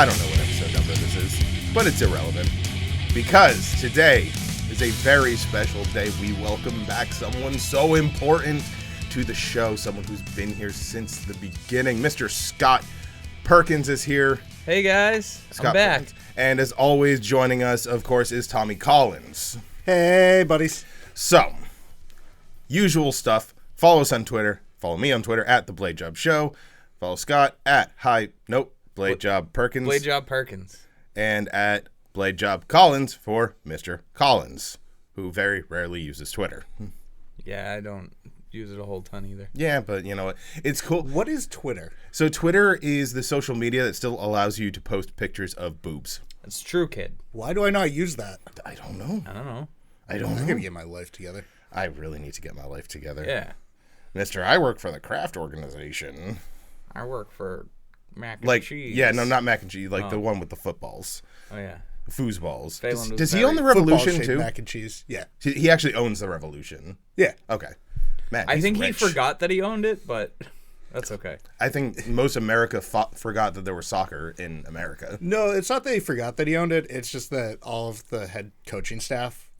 I don't know what episode number this is, but it's irrelevant. Because today is a very special day. We welcome back someone so important to the show, someone who's been here since the beginning. Mr. Scott Perkins is here. Hey guys, Scott I'm back. Perkins. And as always, joining us, of course, is Tommy Collins. Hey, buddies. So, usual stuff. Follow us on Twitter. Follow me on Twitter at The Blade Job Show. Follow Scott at Blade Job Perkins. Blade Job Perkins. And at Blade Job Collins for Mr. Collins, who very rarely uses Twitter. Yeah, I don't use it a whole ton either. Yeah, but you know what? It's cool. What is Twitter? So Twitter is the social media that still allows you to post pictures of boobs. It's true, kid. Why do I not use that? I don't know. I don't know. I don't I'm know. going to get my life together. I really need to get my life together. Yeah. Mister, I work for the craft organization. I work for mac and cheese. Yeah, no, not mac and cheese. Like the one with the footballs. Oh, yeah. Foosballs. Phelan Does he own the Revolution, Football-shaped too? mac and cheese. Yeah. He actually owns the Revolution. Yeah. Okay. Man, I he's think rich. he forgot that he owned it, but that's okay. I think most America forgot that there was soccer in America. No, it's not that he forgot that he owned it. It's just that all of the head coaching staff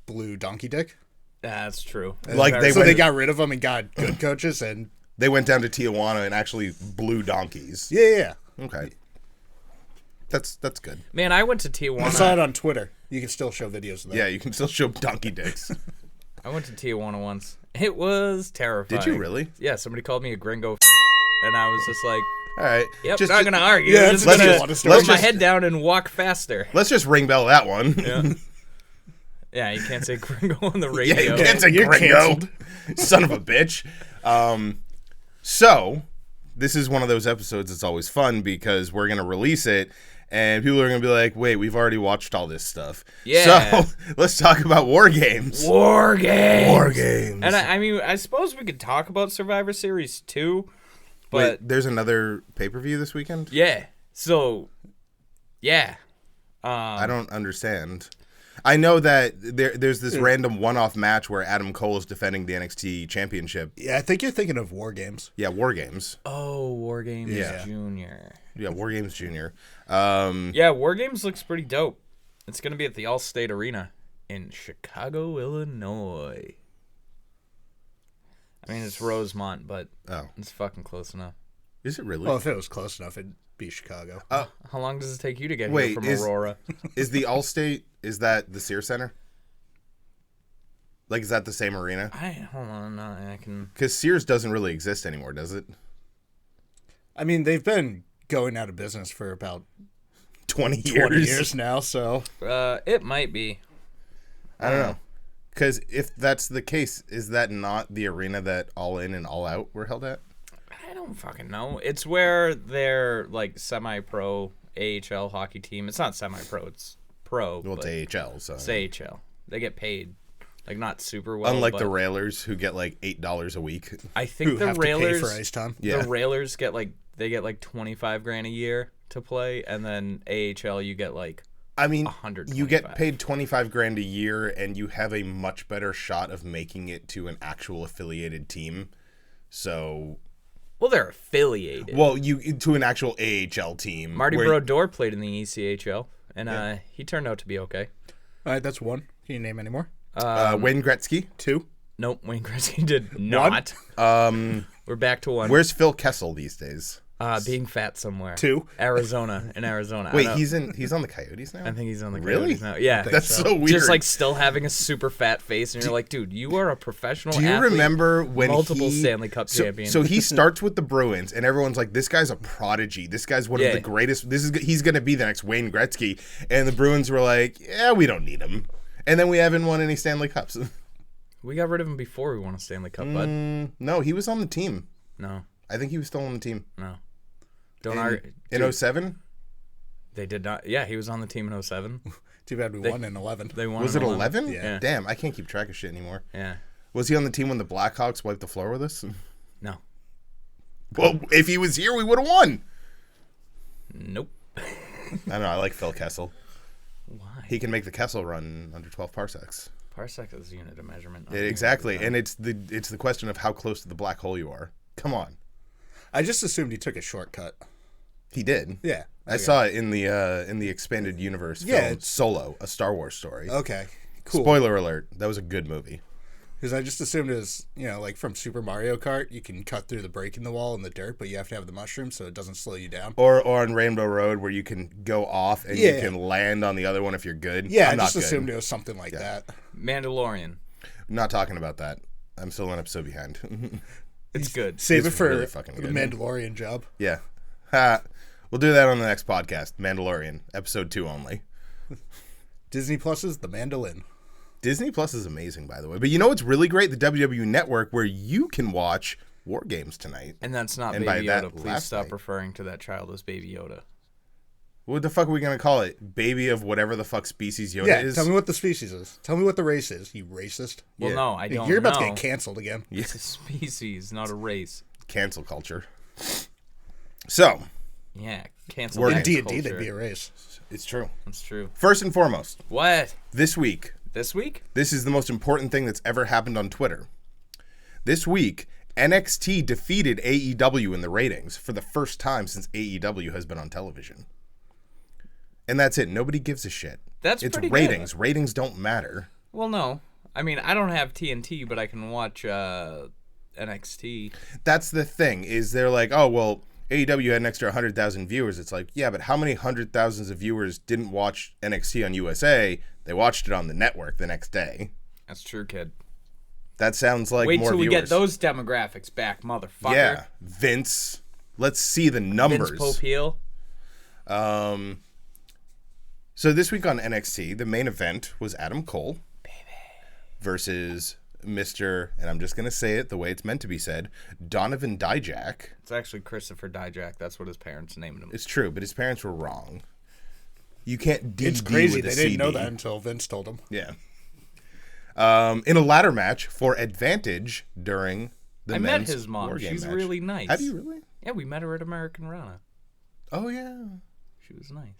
blew donkey dick. That's true. Like They got rid of them and got good coaches. And They went down to Tijuana and actually blew donkeys. yeah. Okay. That's good. Man, I went to Tijuana. I saw it on Twitter. You can still show videos of that. Yeah, you can still show donkey dicks. I went to Tijuana once. It was terrifying. Did you really? Yeah, somebody called me a gringo, and I was just like, All right. yep, not going to argue. Yeah, I'm it's just a going lot to of put stories. my head down and walk faster. Let's just ring bell that one. Yeah. Yeah, you can't say gringo on the radio. Yeah, you can't say You're gringo. canceled. Son of a bitch. So, this is one of those episodes that's always fun because we're going to release it and people are going to be like, wait, we've already watched all this stuff. Yeah. So, let's talk about war games. War games. War games. And I mean, I suppose we could talk about Survivor Series 2, but Wait, there's another pay-per-view this weekend? yeah. So, yeah. I don't understand. I know that there's this random one-off match where Adam Cole is defending the NXT Championship. Yeah, I think you're thinking of War Games. Yeah, War Games. Oh, War Games Yeah. Junior. Yeah, War Games Junior. Yeah, War Games looks pretty dope. It's going to be at the Allstate Arena in Chicago, Illinois. I mean, it's Rosemont, but it's fucking close enough. Is it really? Well, if it was close enough, it'd be Chicago. How long does it take you to get Wait, here from Aurora? Is the Allstate, is that the Sears Center? Like, is that the same arena? Hold on, I can... Because Sears doesn't really exist anymore, does it? I mean, they've been going out of business for about 20 20 years now, so... It might be. I don't know. Because if that's the case, is that not the arena that All In and All Out were held at? I don't fucking know. It's where they're like semi-pro AHL hockey team. It's not semi-pro. It's pro. Well, but it's AHL, so. it's AHL. They get paid, like not super well. Unlike but the Railers, who get like $8 a week. I think Who the have to pay Railers, for ice time. Yeah. the Railers get like $25,000 a year to play, and then AHL you get like I mean, 125. you get paid $25,000 a year, and you have a much better shot of making it to an actual affiliated team. So, well, they're affiliated. well, you to an actual AHL team. Marty where- Brodeur played in the ECHL, and he turned out to be okay. All right, that's one. Can you name any more? Wayne Gretzky. 2. Nope, Wayne Gretzky did not. We're back to 1. Where's Phil Kessel these days? Being fat somewhere. 2. Arizona. In Arizona. Wait, I don't- he's on the Coyotes now? I think he's on the Really? Coyotes now. Yeah. That's so weird. Just like still having a super fat face, and you're like, dude, you are a professional Do you athlete, remember when multiple Stanley Cup so, champion. So he starts with the Bruins, and everyone's like, "This guy's a prodigy. This guy's one of the greatest. He's going to be the next Wayne Gretzky." And the Bruins were like, "Yeah, we don't need him." And then we haven't won any Stanley Cups. we got rid of him before we won a Stanley Cup, bud. No, he was on the team. No, I think he was still on the team. no. Don't argue. In 07? They did not. Yeah, he was on the team in 07. Too bad we won in 11. They won. Was in it 11? Yeah. Damn, I can't keep track of shit anymore. Yeah. Was he on the team when the Blackhawks wiped the floor with us? No. Well, if he was here, we would have won. Nope. I don't know. I like Phil Kessel. Why? He can make the Kessel run under 12 parsecs. Parsec is a unit of measurement. Exactly, and it's the question of how close to the black hole you are. Come on. I just assumed he took a shortcut. He did. Yeah. I saw it in the expanded universe film it's- Solo, a Star Wars story. Okay. Cool. Spoiler alert, that was a good movie. Because I just assumed it was, like from Super Mario Kart, you can cut through the break in the wall in the dirt, but you have to have the mushroom so it doesn't slow you down. Or on Rainbow Road where you can go off and you Yeah. can land on the other one if you're good. Yeah, I'm I just not good. assumed it was something like that. Mandalorian. Not talking about that. I'm still an episode behind. It's good. Save It's it for really fucking the good. Mandalorian job. Yeah. Ha. We'll do that on the next podcast. Mandalorian, episode 2 only. Disney Plus's The Mandolin. Disney Plus is amazing, by the way. But you know what's really great? The WWE Network, where you can watch War Games tonight. And that's not And by Baby that, Yoda. Please last stop night. referring to that child as Baby Yoda. What the fuck are we going to call it? Baby of whatever the fuck species Yoda Yeah, is? tell me what the species is. Tell me what the race is, you racist. Well, Yeah. no, I don't You're about know. to get canceled again. It's a species, not a race. Cancel culture. So, Yeah, cancel War In culture. D&D, they'd be a race. it's true. That's true. First and foremost, What? this week, This week? this is the most important thing that's ever happened on Twitter. This week, NXT defeated AEW in the ratings for the first time since AEW has been on television. And that's it. Nobody gives a shit. That's it's pretty ratings. good. Ratings don't matter. Well, no. I mean, I don't have TNT, but I can watch NXT. That's the thing, is they're like, oh, well, AEW had an extra 100,000 viewers. It's like, yeah, but how many hundred thousands of viewers didn't watch NXT on USA? They watched it on the network the next day. That's true, kid. That sounds like Wait more till we viewers. get those demographics back, motherfucker. Yeah, Vince. Let's see the numbers. Vince Popeil. So this week on NXT, the main event was Adam Cole versus Mr., and I'm just going to say it the way it's meant to be said, Donovan Dijak. It's actually Christopher Dijak. That's what his parents named him. It's true, but his parents were wrong. You can't DD It's crazy. with a They didn't know CD. that until Vince told them. Yeah. In a ladder match for advantage during the I met men's his mom. War Game She's match. really nice. Have you really? Yeah, we met her at American Rana. Oh, yeah. She was nice.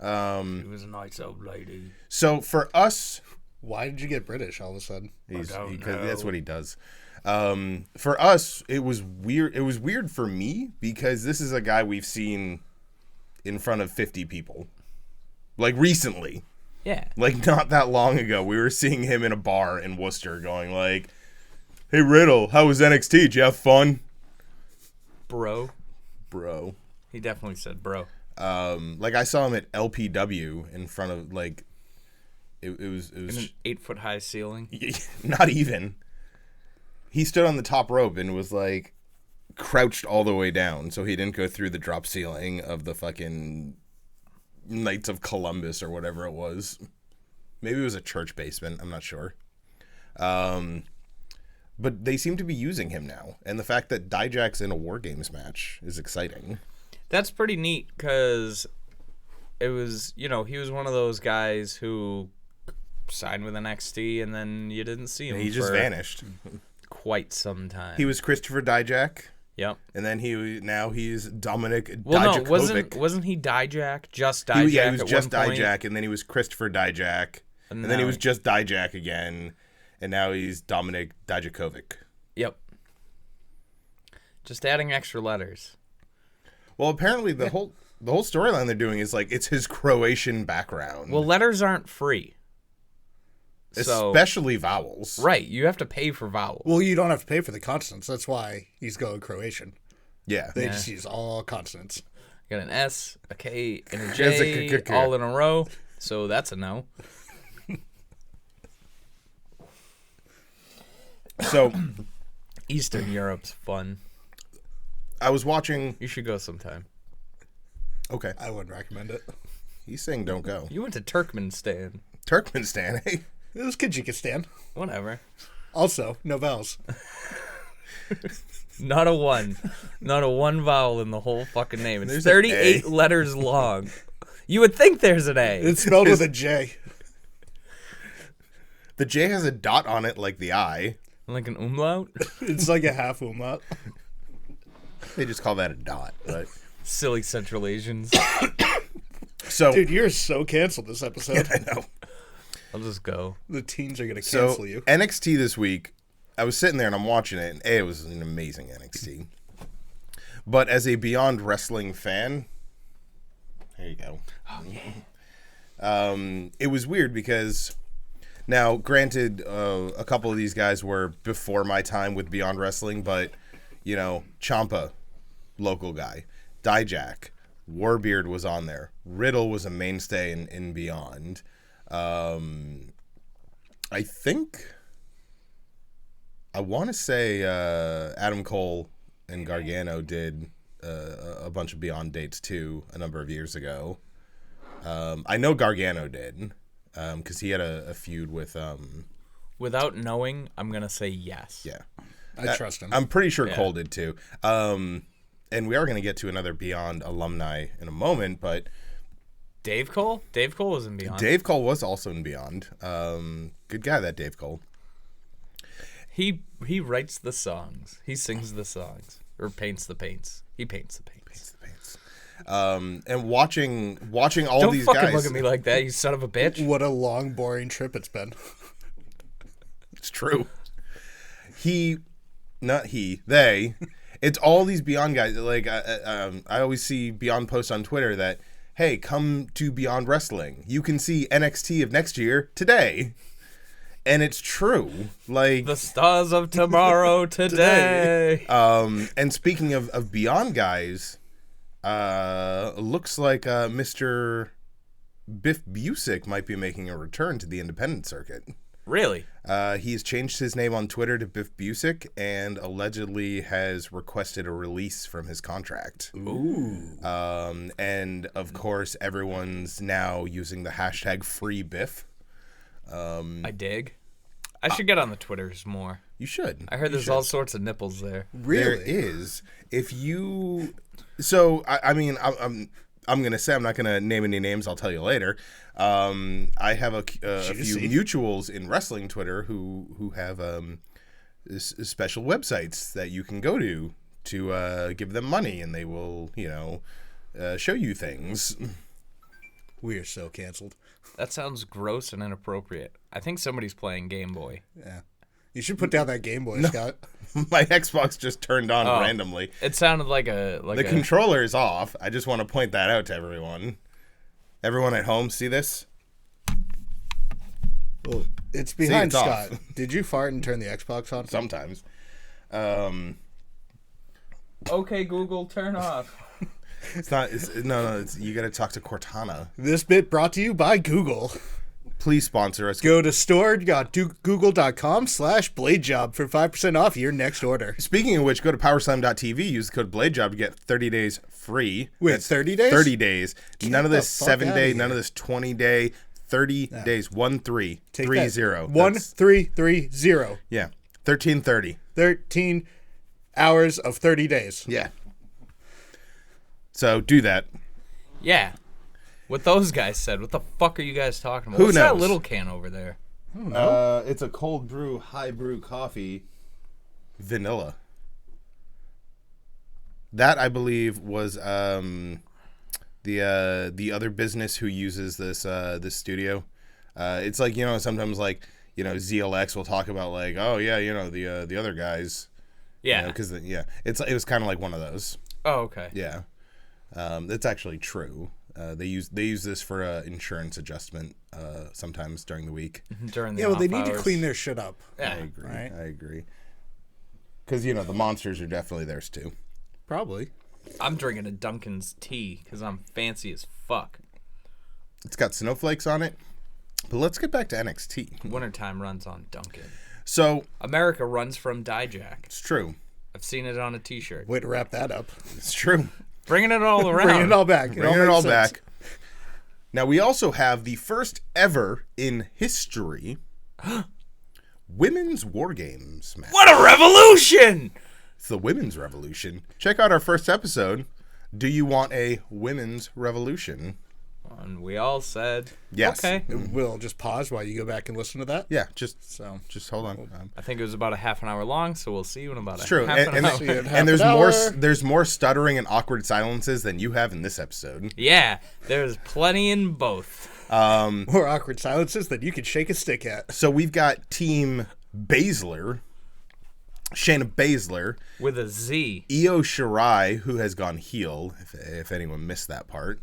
Um, She was a nice old lady. so for us, Why did you get British all of a sudden? because know. that's what he does. For us, it was weird. It was weird for me because this is a guy we've seen in front of 50 people, like recently, Yeah. like not that long ago. We were seeing him in a bar in Worcester, going like, "Hey Riddle, how was NXT? Did you have fun, Bro. bro?" He definitely said bro. Like I saw him at LPW in front of like, it was In an 8-foot high ceiling. not even. He stood on the top rope and was like crouched all the way down so he didn't go through the drop ceiling of the fucking Knights of Columbus or whatever it was. Maybe it was a church basement, I'm not sure. But they seem to be using him now, and the fact that Dijak's in a War Games match is exciting. That's pretty neat because it was, he was one of those guys who signed with NXT and then you didn't see him. He just for vanished. quite some time. He was Christopher Dijak, Yep. and then now he's Dominic Well, no, Dijakovic. wasn't he Dijak? Just Dijak. He was at just one point? Dijak, and then he was Christopher Dijak, and then he now was just Dijak again, and now he's Dominic Dijakovic. Yep. Just adding extra letters. Well, apparently the whole storyline they're doing is like it's his Croatian background. Well, letters aren't free. So, especially vowels. right, you have to pay for vowels. Well, you don't have to pay for the consonants. That's why he's going Croatian. Yeah. They just use all consonants. Got an S, a K, and a There's J, a all in a row. So that's a no. So Eastern Europe's fun. I was watching. You should go sometime. Okay, I wouldn't recommend it. he's saying don't go. You went to Turkmenistan. Turkmenistan, eh? It was Kyrgyzstan. Whatever. Also, no vowels. Not a one vowel in the whole fucking name. It's There's an 38 A. letters long. You would think there's an A. It's spelled with a J. The J has a dot on it like the I. Like an umlaut. It's like a half umlaut. They just call that a dot. But Silly Central Asians. so Dude, you're so canceled this episode. I know. I'll just go. The teens are going to So cancel you. NXT this week, I was sitting there and I'm watching it, and it was an amazing NXT. But as a Beyond Wrestling fan, there you go. Oh, yeah. It was weird because now, granted, a couple of these guys were before my time with Beyond Wrestling, but, you know, Ciampa, local guy, Dijak, Warbeard was on there. Riddle was a mainstay in Beyond. I want to say Adam Cole and Gargano did a bunch of Beyond dates too a number of years ago. I know Gargano did because he had a feud with. Without knowing, I'm gonna say yes. Yeah, I trust him. I'm pretty sure Cole did too. And we are going to get to another Beyond alumni in a moment, but Dave Cole? Dave Cole was in Beyond. Dave Cole was also in Beyond. Good guy, that Dave Cole. He writes the songs. He sings the songs. Or paints the paints. He paints the paints. And watching all Don't these fucking guys. look at me like that, you son of a bitch. What a long, boring trip it's been. It's true. They. It's all these Beyond guys. Like I always see Beyond posts on Twitter that, hey, come to Beyond Wrestling. You can see NXT of next year today. And it's true. Like The stars of tomorrow today. And speaking of Beyond guys, looks like Mr. Biff Busick might be making a return to the independent circuit. Really? He's changed his name on Twitter to Biff Busick and allegedly has requested a release from his contract. Ooh. And of course, everyone's now using the hashtag FreeBiff. I dig. I should get on the Twitters more. You should. I heard there's all sorts of nipples there. Really? There is. If you, so I mean, I'm gonna say I'm not gonna name any names. I'll tell you later. I have a few mutuals in wrestling Twitter who have special websites that you can go to give them money, and they will show you things. We are so canceled. That sounds gross and inappropriate. I think somebody's playing Game Boy. Yeah. You should put down that Game Boy, Scott. My Xbox just turned on randomly. It sounded like The controller is off. I just want to point that out to everyone. Everyone at home, see this? Well, it's behind it's Scott. off. Did you fart and turn the Xbox on? Sometimes. Okay, Google, turn off. It's not. It's you got to talk to Cortana. This bit brought to you by Google. Please sponsor us. Go to store.google.com/bladejob for 5% off your next order. Speaking of which, go to powerslam.tv. Use the code BladeJob to get 30 days free. Wait, That's 30 days? 30 days. None of the this fuck 7-day. outta None here. of this 20-day. 30 days. 1330. Take that. 1330. Yeah. 1330. 13 hours of 30 days. Yeah. So do that. Yeah. What those guys said. What the fuck are you guys talking about? Who What's that knows? little can over there? It's a cold brew, high brew coffee, vanilla. That I believe was the other business who uses this studio. It's like sometimes ZLX will talk about the other guys. Yeah. Because it was kind of like one of those. Oh, okay. Yeah. That's actually true. They use this for insurance adjustment sometimes during the week. During the Yeah, well, they off need to hours. clean their shit up. Yeah. I agree. Right. I agree. Because the monsters are definitely theirs too. Probably. I'm drinking a Dunkin's tea because I'm fancy as fuck. It's got snowflakes on it. But let's get back to NXT. Wintertime runs on Dunkin'. So America runs from Dijak. it's true. I've seen it on a t-shirt. Way to wrap that up. It's true. Bringing it all around. Bring it all back. Bringing it all makes sense. back. Now we also have the first ever in history women's war games match. What a revolution! It's the women's revolution. Check out our first episode. Do you want a women's revolution? And we all said, Yes. okay. We'll just pause while you go back and listen to that. Yeah, just So hold on. I think it was about a half an hour long, so we'll see you in about It's a true. half And, an hour. See you in half and there's an more hour. there's more stuttering and awkward silences than you have in this episode. Yeah, there's plenty in both. more awkward silences that you can shake a stick at. So we've got Team Baszler Shayna Baszler, with a Z. Io Shirai, who has gone heel, if anyone missed that part.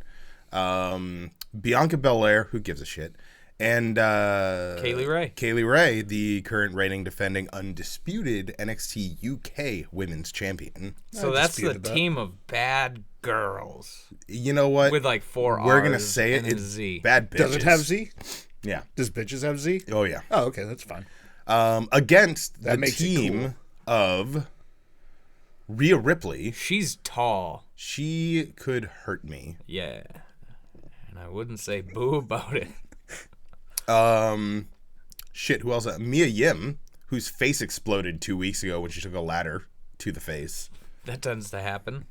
Bianca Belair, who gives a shit. And Kaylee Ray, the current reigning, defending, undisputed NXT UK Women's Champion. So that's the team of bad girls. You know what? With like 4 R's. We're going to say it. And It's a Z. bad bitches. Does it have Z? Yeah. Does bitches have Z? Oh, yeah. Oh, okay, that's fine. Against That the makes it team of Rhea Ripley. She's tall. She could hurt me. Yeah. And I wouldn't say boo about it. Shit, who else? Mia Yim, whose face exploded 2 weeks ago when she took a ladder to the face. That tends to happen.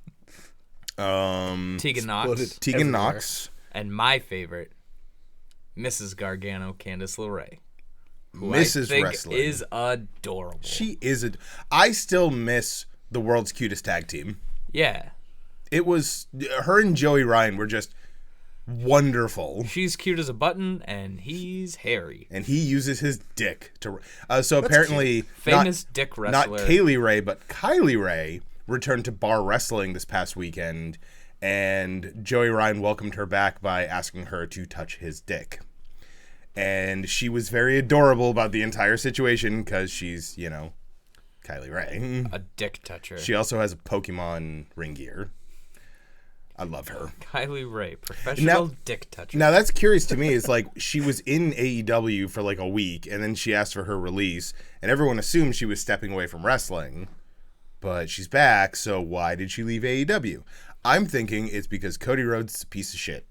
Tegan everywhere. Knox. And my favorite, Mrs. Gargano, Candice LeRae. Who Mrs. I think Wrestling. is adorable. She is I still miss the world's cutest tag team. Yeah. It was her and Joey Ryan were just wonderful. She's cute as a button, and he's hairy. And he uses his dick to. So apparently, Famous dick wrestler. Not Kaylee Ray, but Kylie Ray returned to bar wrestling this past weekend, and Joey Ryan welcomed her back by asking her to touch his dick. And she was very adorable about the entire situation because she's, Kylie Ray. A dick toucher. She also has a Pokemon ring gear. I love her. Kylie Ray, professional dick toucher. Now, that's curious to me. It's like she was in AEW for like a week, and then she asked for her release, and everyone assumed she was stepping away from wrestling. But she's back, so why did she leave AEW? I'm thinking it's because Cody Rhodes is a piece of shit.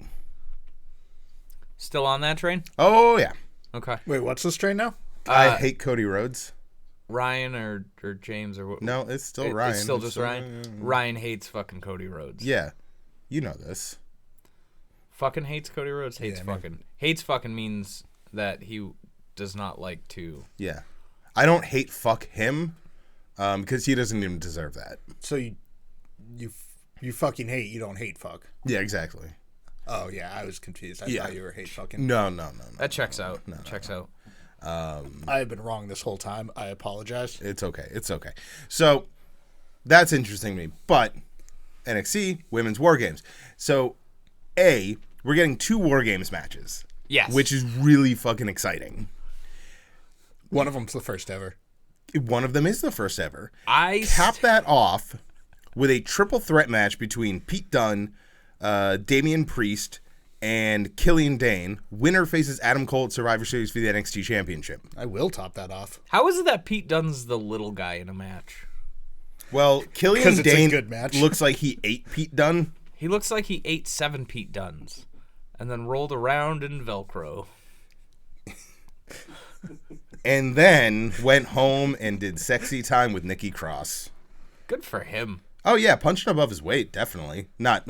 Still on that train? Oh, yeah. Okay. Wait, what's this train now? I hate Cody Rhodes. Ryan or James or what? No, it's still Ryan. It's still just Ryan? Ryan hates fucking Cody Rhodes. Yeah. You know this. Fucking hates Cody Rhodes? Hates fucking. Hates fucking means that he does not like to. Yeah. I don't hate fuck him because he doesn't even deserve that. So you fucking hate, you don't hate fuck. Yeah, exactly. Oh, yeah, I was confused. I thought you were hate fucking. No. That checks out. Out. I have been wrong this whole time. I apologize. It's okay. So, that's interesting to me. But, NXT, Women's War Games. So, we're getting 2 War Games matches. Yes. Which is really fucking exciting. One of them's the first ever. One of them is the first ever. I cap that off with a triple threat match between Pete Dunne, Damian Priest, and Killian Dane. Winner faces Adam Cole at Survivor Series for the NXT Championship. I will top that off. How is it that Pete Dunne's the little guy in a match? Well, Killian Dane good match. looks like he ate Pete Dunne. He looks like he ate 7 Pete Dunnes and then rolled around in Velcro. And then went home and did sexy time with Nikki Cross. Good for him. Oh, yeah, punching above his weight, definitely. Not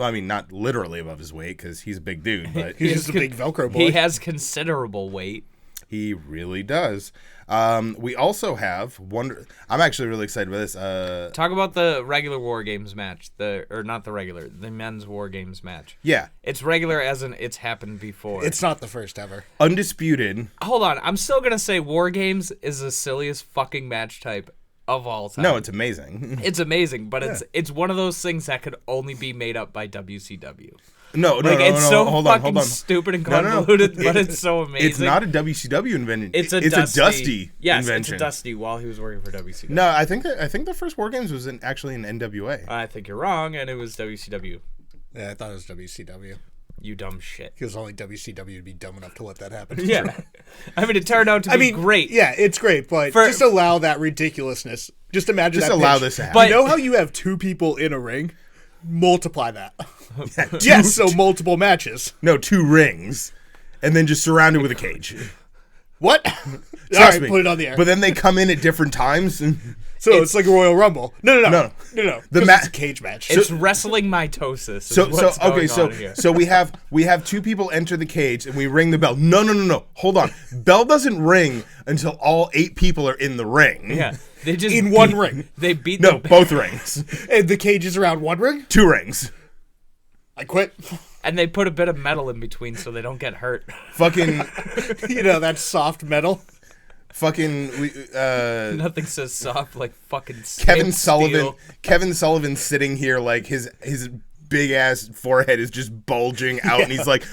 literally above his weight, because he's a big dude, but He's just a big Velcro boy. He has considerable weight. he really does. We also have I'm actually really excited about this. Talk about the regular War Games match. The men's War Games match. Yeah. It's regular as in it's happened before. It's not the first ever. Undisputed. Hold on. I'm still going to say War Games is the silliest fucking match type of all time. No, it's amazing. It's amazing, but it's one of those things that could only be made up by WCW. No, It's so hold fucking on. stupid and convoluted, but it's so amazing. It's not a WCW invention. It's a Dusty invention. It's a Dusty while he was working for WCW. No, I think the first War Games was actually in NWA. I think you're wrong, and it was WCW. Yeah, I thought it was WCW. You dumb shit. Because only WCW would be dumb enough to let that happen. Yeah. I mean, it turned out to be great. Yeah, it's great, but just allow that ridiculousness. Just imagine Just that allow pitch. this to happen. But you know how you have 2 people in a ring? Multiply that. Yes, so multiple matches. No, 2 rings, and then just surrounded with a cage. What? Trust All right, me. put it on the air. But then they come in at different times. So it's like a Royal Rumble. No. The It's a cage match. It's wrestling mitosis. So we have 2 people enter the cage and we ring the bell. No. Hold on. Bell doesn't ring until all 8 people are in the ring. Yeah. They just in one ring. They beat both rings. And the cage is around one ring? 2 rings. I quit. And they put a bit of metal in between so they don't get hurt. Fucking That soft metal. Fucking Nothing says soft like fucking Kevin steel. Sullivan. Kevin Sullivan sitting here like his big ass forehead is just bulging out, and he's like,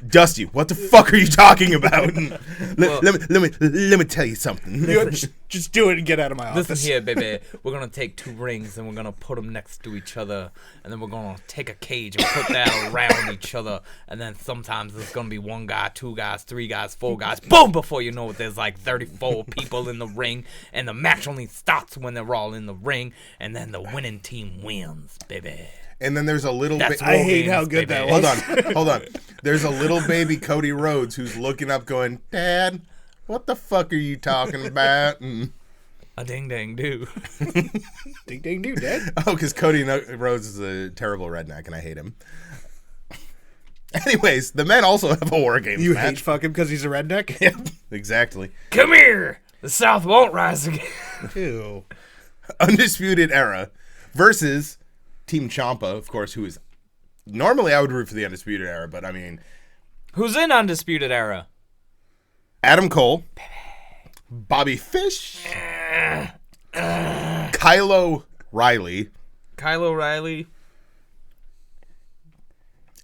"Dusty, what the fuck are you talking about?" Let me tell you something. Just do it and get out of my office. Listen here, baby. We're gonna take 2 rings and we're gonna put them next to each other, and then we're gonna take a cage and put that around each other, and then sometimes there's gonna be 1 guy, 2 guys, 3 guys, 4 guys. Boom! Before you know it, there's like 34 people in the ring, and the match only starts when they're all in the ring, and then the winning team wins, baby. And then there's a little bit. I hate how good that was. Hold on. There's a little baby Cody Rhodes who's looking up, going, "Dad, what the fuck are you talking about?" And A ding dang do. Ding ding do, Dad. oh, because Cody Rhodes is a terrible redneck, and I hate him. Anyways, the men also have a War Games You match. hate fuck him because he's a redneck? Yep, exactly. Come here. The South won't rise again. Ew. Undisputed Era versus Team Ciampa, of course, who is normally I would root for the Undisputed Era, but I mean, Who's in Undisputed Era? Adam Cole, Bobby Fish, Kylo Riley, Kyle O'Reilly.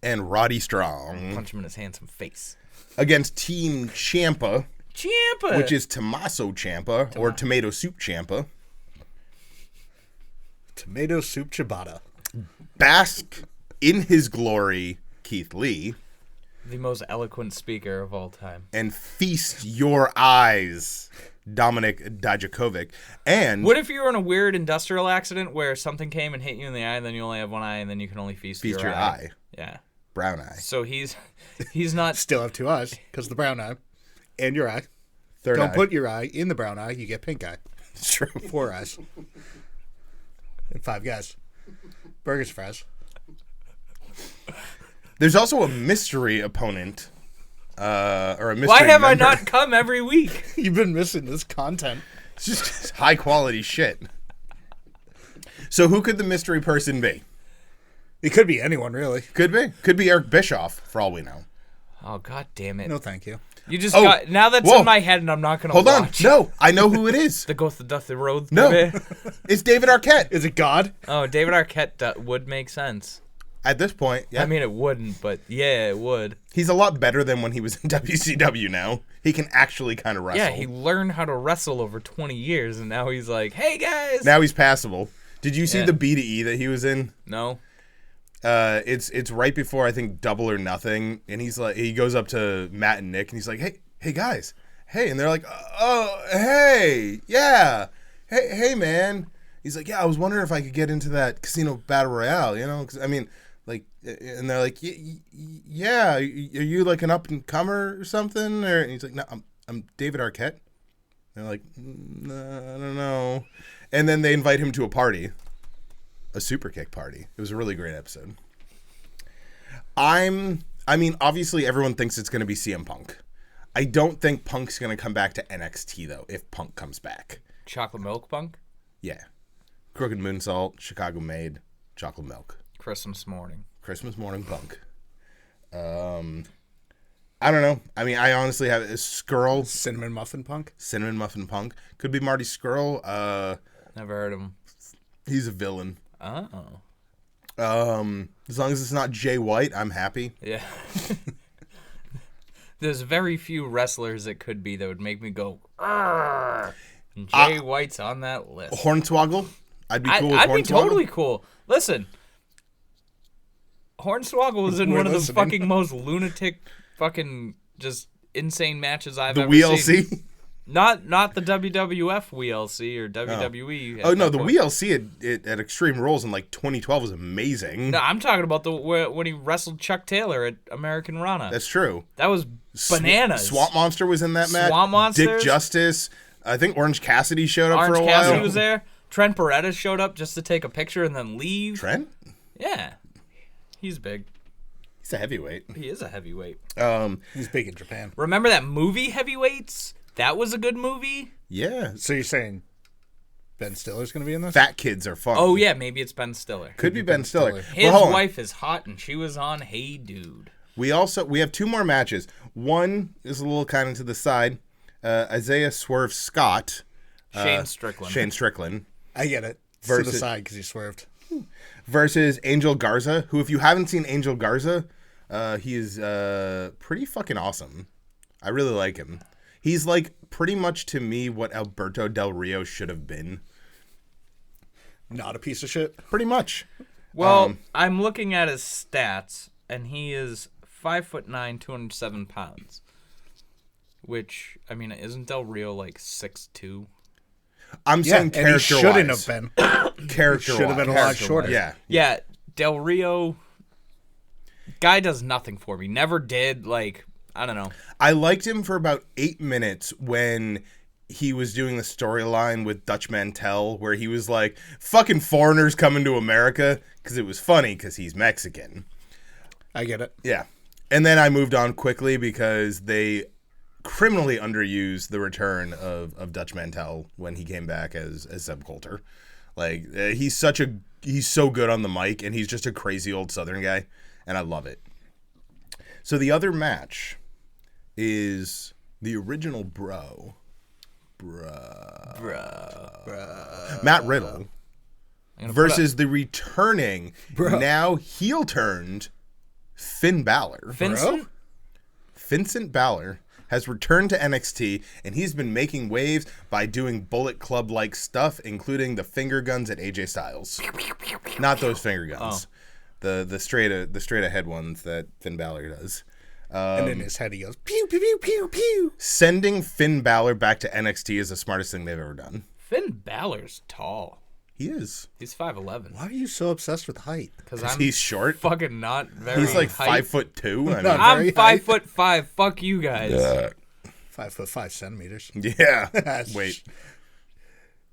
and Roddy Strong Punch him in his handsome face. against Team Ciampa, Ciampa. which is Tommaso Ciampa or Tomato Soup Ciampa. Tomato soup ciabatta. Bask in his glory, Keith Lee, the most eloquent speaker of all time. and feast your eyes, Dominic Dijakovic. And What if you were in a weird industrial accident where something came and hit you in the eye, and then you only have 1 eye, and then you can only feast feast your eye, Yeah. brown eye, So he's not. Still have 2 eyes because the brown eye and your eye. third Don't eye. put your eye in the brown eye. You get pink eye. It's true. 4 eyes. And 5 guys. Burgers, fries. There's also a mystery opponent, or a mystery Why have I member. not come every week? You've been missing this content. It's just high quality shit. So who could the mystery person be? It could be anyone, really. Could be Eric Bischoff, for all we know. Oh, god damn it! No, thank you. You just Oh, got now that's whoa. in my head, and I'm not gonna Hold watch. on, no, I know who it is. The Ghost of Dusty Rhodes. No, baby. it's David Arquette. Is it God? Oh, David Arquette would make sense. At this point, yeah, I mean, it wouldn't, but yeah, it would. he's a lot better than when he was in WCW. Now he can actually kind of wrestle. Yeah, he learned how to wrestle over 20 years, and now he's like, "Hey guys." Now he's passable. Did you see Yeah. the B2E that he was in? No. It's right before I think Double or Nothing, and he's like, he goes up to Matt and Nick, and he's like, hey guys, hey, and they're like, oh, hey, yeah, hey man. He's like, yeah, I was wondering if I could get into that casino battle royale, you know, 'cause, I mean, like, and they're like, yeah, are you like an up and comer or something? Or and he's like, no, I'm David Arquette. They're like, I don't know, and then they invite him to a party. A super kick party. It was a really great episode. I mean, obviously everyone thinks it's going to be CM Punk. I don't think Punk's going to come back to NXT, though, if Punk comes back. Chocolate milk punk? Yeah. Crooked Moonsault, Chicago Made, Chocolate Milk. Christmas morning. Christmas morning Punk. I don't know. I mean, I honestly have a Skrull. Cinnamon Muffin Punk? Cinnamon Muffin Punk. Could be Marty Skrull. Never heard of him. He's a villain. Oh. As long as it's not Jay White, I'm happy. Yeah. There's very few wrestlers it could be that would make me go, "Arrgh." And Jay White's on that list. Hornswoggle. I'd be cool with I'd Hornswoggle. be totally cool. Listen, Hornswoggle was in We're one of the listening. fucking most lunatic, fucking just insane matches I've The ever WLC? seen. Not the WWF WLC or WWE. Oh, at no, that the point. WLC at Extreme Rules in like 2012 was amazing. No, I'm talking about when he wrestled Chuck Taylor at American Rana. That's true. That was bananas. Swamp Monster was in that match. Swamp Monsters? Dick Justice. I think Orange Cassidy showed up Orange for a Cassidy while. was there. Trent Beretta showed up just to take a picture and then leave. Trent? Yeah. He's big. He's a heavyweight. He is a heavyweight. He's big in Japan. Remember that movie Heavyweights? That was a good movie. Yeah. So you're saying Ben Stiller's going to be in this? Fat kids are fun. Oh yeah, maybe it's Ben Stiller. Could be Ben Stiller. Stiller. His Well, hold on. wife is hot and she was on Hey Dude. We have 2 more matches. One is a little kind of to the side. Isaiah Swerve Scott. Shane Strickland. Shane Strickland. I get it. To the side because he swerved. Versus Angel Garza, who, if you haven't seen Angel Garza, he is pretty fucking awesome. I really like him. He's like pretty much to me what Alberto Del Rio should have been. Not a piece of shit. Pretty much. Well, I'm looking at his stats, and he is 5'9", 207 pounds. Which, I mean, isn't Del Rio like 6'2"? I'm saying and he shouldn't character-wise. have been. Character-wise. Should have been a lot shorter. Yeah. Yeah, Del Rio, guy does nothing for me. Never did, like, I don't know. I liked him for about 8 minutes when he was doing the storyline with Dutch Mantel, where he was like, fucking foreigners coming to America, because it was funny because he's Mexican. I get it. Yeah. And then I moved on quickly because they criminally underused the return of Dutch Mantel when he came back as Zeb Coulter. Like, he's so good on the mic, and he's just a crazy old Southern guy, and I love it. So the other match is the original Matt Riddle versus the returning, now heel-turned Finn Balor. Vincent Balor has returned to NXT, and he's been making waves by doing Bullet Club-like stuff, including the finger guns at AJ Styles. Not those finger guns. The straight ahead ones that Finn Balor does. And in his head he goes, pew, pew, pew, pew, pew. Sending Finn Balor back to NXT is the smartest thing they've ever done. Finn Balor's tall. He is. He's 5'11". Why are you so obsessed with height? Because he's short. Fucking not very. He's like height. 5'2". I mean, Not I'm very 5'5". Fuck you guys. 5'5" centimeters. yeah. Wait.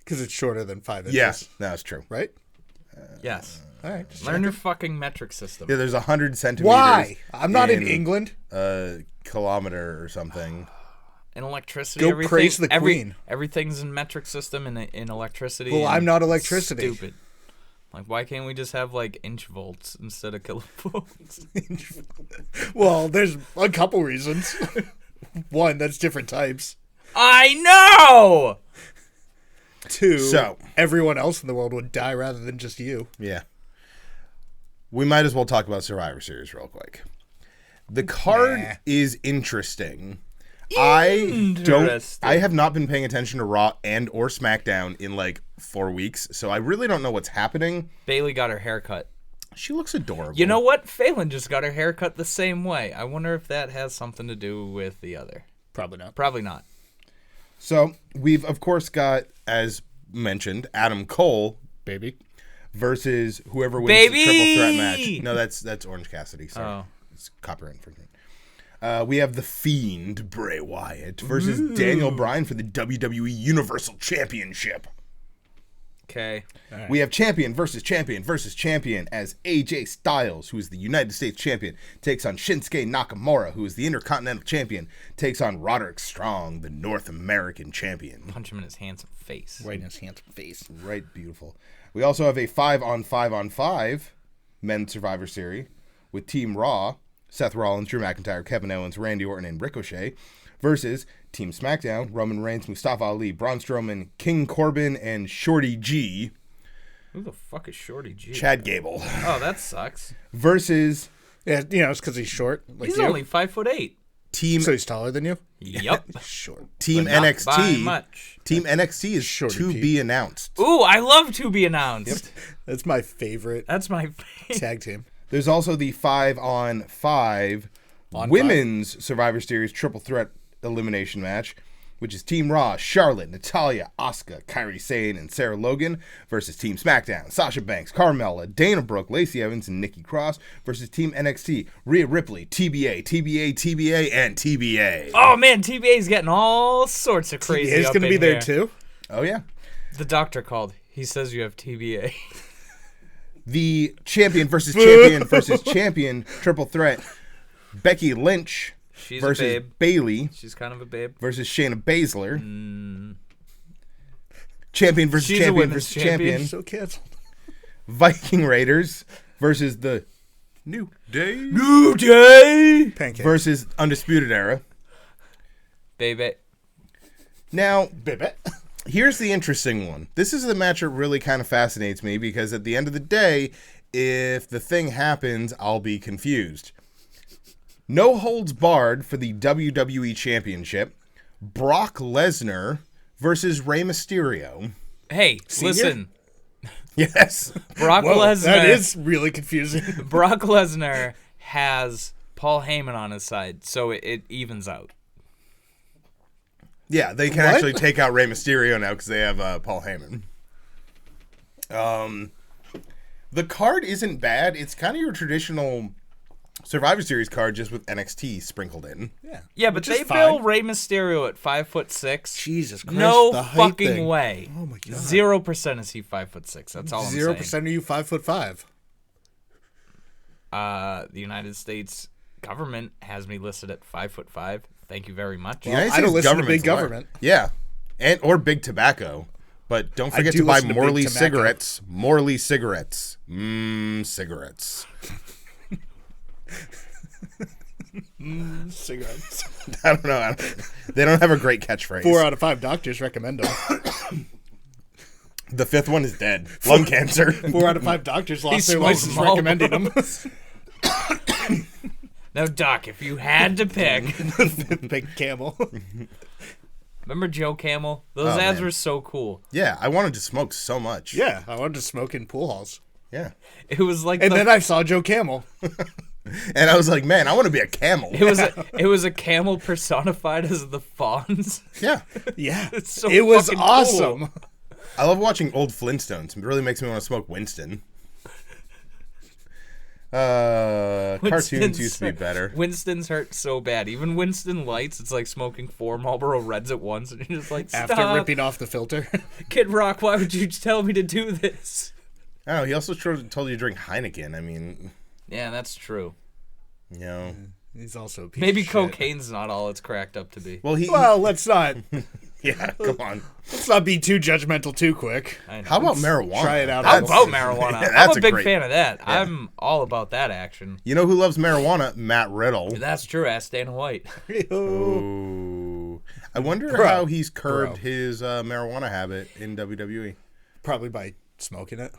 Because it's shorter than 5 inches. Yeah, that's true. Right? Yes. All right. Just Learn your fucking metric system. Yeah, there's 100 centimeters. Why? I'm not in England. Kilometer or something. In electricity, Go everything, praise the queen. Everything's in metric system in electricity. Well, I'm not electricity. Stupid. Like, why can't we just have, like, inch volts instead of kilovolts? Well, there's a couple reasons. One, that's different types. I know! 2, So everyone else in the world would die rather than just you. Yeah. We might as well talk about Survivor Series real quick. The card is interesting. I have not been paying attention to Raw and or SmackDown in like 4 weeks, so I really don't know what's happening. Bailey got her hair cut. She looks adorable. You know what? Phelan just got her hair cut the same way. I wonder if that has something to do with the other. Probably not. Probably not. So we've of course got, as mentioned, Adam Cole Baby. versus whoever wins the triple threat match. No, that's Orange Cassidy. Sorry, it's copyright infringement. We have The Fiend, Bray Wyatt, versus Daniel Bryan for the WWE Universal Championship. Okay. Right. We have champion versus champion versus champion as AJ Styles, who is the United States champion, takes on Shinsuke Nakamura, who is the Intercontinental champion, takes on Roderick Strong, the North American champion. Punch him in his handsome face. Right in his handsome face. Right, beautiful. We also have a 5-on-5-on-5 men's Survivor Series with Team Raw, Seth Rollins, Drew McIntyre, Kevin Owens, Randy Orton, and Ricochet, versus Team SmackDown, Roman Reigns, Mustafa Ali, Braun Strowman, King Corbin, and Shorty G. Who the fuck is Shorty G? Chad Gable. Oh, that sucks. Versus Yeah, it's because he's short. Like He's you. only 5'8". Team So he's taller than you? Yep. Short. Team But not by NXT. much. Team NXT is Shorty to Pete. be announced. Ooh, I love to be announced. That's my favorite That's my favorite. tag team. There's also the 5-on-5 On women's Survivor Series triple threat elimination match, which is Team Raw, Charlotte, Natalya, Asuka, Kairi Sane, and Sarah Logan versus Team SmackDown, Sasha Banks, Carmella, Dana Brooke, Lacey Evans, and Nikki Cross versus Team NXT, Rhea Ripley, TBA, and TBA. Oh, man, TBA's getting all sorts of crazy He's up going to in be there here. too? Oh, yeah. The doctor called. He says you have TBA. The champion versus champion versus champion triple threat, Becky Lynch She's versus a babe. Bailey She's kind of a babe. versus Shayna Baszler. Champion versus She's a champion women's versus champion. champion. So canceled. Viking Raiders versus the New Day New Day! Pancake. versus Undisputed Era. Baby. Now, Bibbit. here's the interesting one. This is the match that really kind of fascinates me because at the end of the day, if the thing happens, I'll be confused. No holds barred for the WWE Championship. Brock Lesnar versus Rey Mysterio. Hey, listen. Yes. Brock Lesnar. That is really confusing. Brock Lesnar has Paul Heyman on his side, so it evens out. Yeah, they can actually take out Rey Mysterio now because they have Paul Heyman. The card isn't bad. It's kind of your traditional Survivor Series card, just with NXT sprinkled in. Yeah, but they bill Rey Mysterio at 5'6". Jesus Christ! No the height fucking thing. way. Oh my God. 0% is he 5'6". That's all I'm saying. 0% of you 5'5". The United States government has me listed at 5'5". Thank you very much. The United I don't States listen to big government's government. Yeah, or big tobacco. But don't forget do to buy listen to big Morley tobacco. cigarettes. Morley cigarettes. Cigarettes. Cigarettes. I don't know. They don't have a great catchphrase. 4 out of 5 doctors recommend them. The fifth one is dead. Lung cancer. 4 out of 5 doctors lost their smokes license Marlboros. recommending them. Now, Doc, if you had to pick, Big Camel. remember Joe Camel? Those Oh, ads man. were so cool. Yeah, I wanted to smoke so much. Yeah, I wanted to smoke in pool halls. Yeah. It was like And then I saw Joe Camel. And I was like, man, I want to be a camel. it was a camel personified as the Fonz. Yeah. Yeah. It's so it was fucking awesome. cool. I love watching old Flintstones. It really makes me want to smoke Winston. Cartoons used to be better. Winston's hurt so bad. Even Winston Lights, it's like smoking 4 Marlboro Reds at once, and you're just like, stop. After ripping off the filter. Kid Rock, why would you tell me to do this? I don't know. He also told you to drink Heineken. I mean, Yeah, that's true. you know. He's also a piece Maybe of shit. cocaine's not all it's cracked up to be. Well, Well, let's not come on. be too judgmental too quick. I know. How about marijuana? try it out. How That's- about marijuana? Yeah, I'm that's a big great- fan of that. I'm all about that action. You know who loves marijuana? Matt Riddle. That's true. Ask Dana White. Ooh. I wonder Bro. how he's curbed Bro. his marijuana habit in WWE. Probably by smoking it.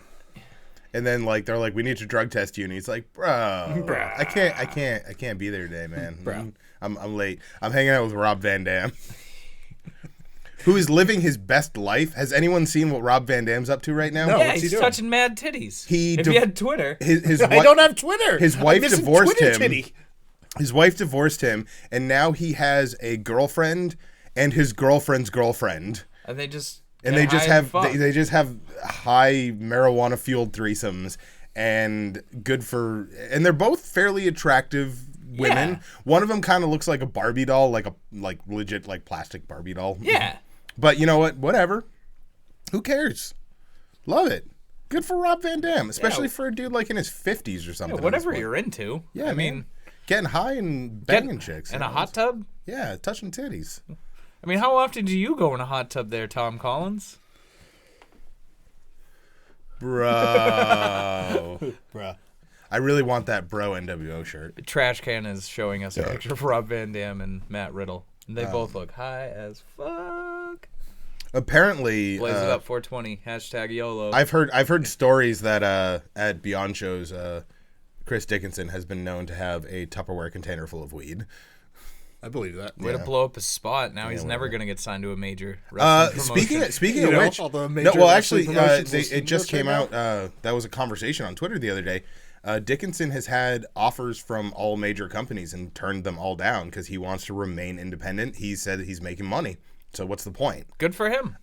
And then they're like, we need to drug test you, and he's like, bro, I can't be there today, man. Bro. I'm late. I'm hanging out with Rob Van Dam, who is living his best life. Has anyone seen what Rob Van Dam's up to right now? No. Yeah, what's he he's doing? touching mad titties. He if div- he had Twitter, His I don't have Twitter. His I'm wife missing divorced Twitter him. titty. His wife divorced him, and now he has a girlfriend and his girlfriend's girlfriend. and they just And get they just high and have fuck. they just have high marijuana fueled threesomes, and and they're both fairly attractive women. Yeah. One of them kind of looks like a Barbie doll, like legit plastic Barbie doll. Yeah. But you know what? Whatever. Who cares? Love it. Good for Rob Van Dam, especially for a dude in his 50s or something. Yeah, whatever you're into. Yeah, I man. mean, Getting high and banging chicks. in a hot tub. Yeah, touching titties. I mean, how often do you go in a hot tub there, Tom Collins? Bro. Bruh. I really want that Bro NWO shirt. The trash can is showing us a picture of Rob Van Dam and Matt Riddle. And they both look high as fuck. Apparently, Blaze it up 420. Hashtag YOLO. I've heard stories that at Beyond shows, Chris Dickinson has been known to have a Tupperware container full of weed. I believe that. Way to blow up his spot. Now he's never going to get signed to a major Uh, wrestling promotion. speaking You of know, which, all the no, major well, wrestling actually, promotions it listening just to us came right out. That was a conversation on Twitter the other day. Dickinson has had offers from all major companies and turned them all down because he wants to remain independent. He said he's making money. So what's the point? Good for him.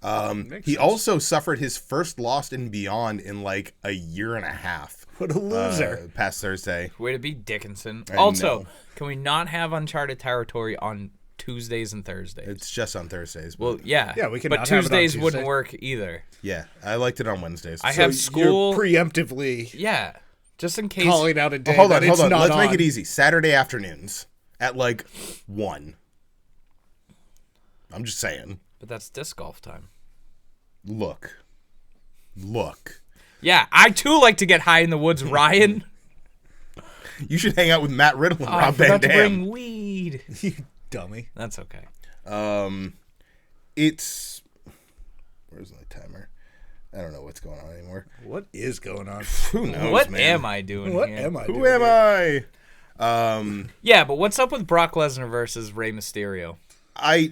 He also suffered his first loss in Beyond in a year and a half. What a loser. Past Thursday. Way to be Dickinson. I Also, know. can we not have Uncharted Territory on Tuesdays and Thursdays? It's just on Thursdays. But Well, yeah. Yeah, we can But not have it on Tuesdays wouldn't Tuesday. work either. yeah, I liked it on Wednesdays. I So have school. You're preemptively Yeah. Just in case. calling out a day hold that on. it's not Let's on. make it easy. Saturday afternoons at 1. I'm just saying. But that's disc golf time. Look. Yeah, I too like to get high in the woods, Ryan. You should hang out with Matt Riddle and I Rob Van forgot to Dam. bring weed. You dummy. That's okay. it's... Where's my timer? I don't know what's going on anymore. What is going on? Who knows, What man? am I doing What here? am I doing? Who am here? I? Yeah, but what's up with Brock Lesnar versus Rey Mysterio?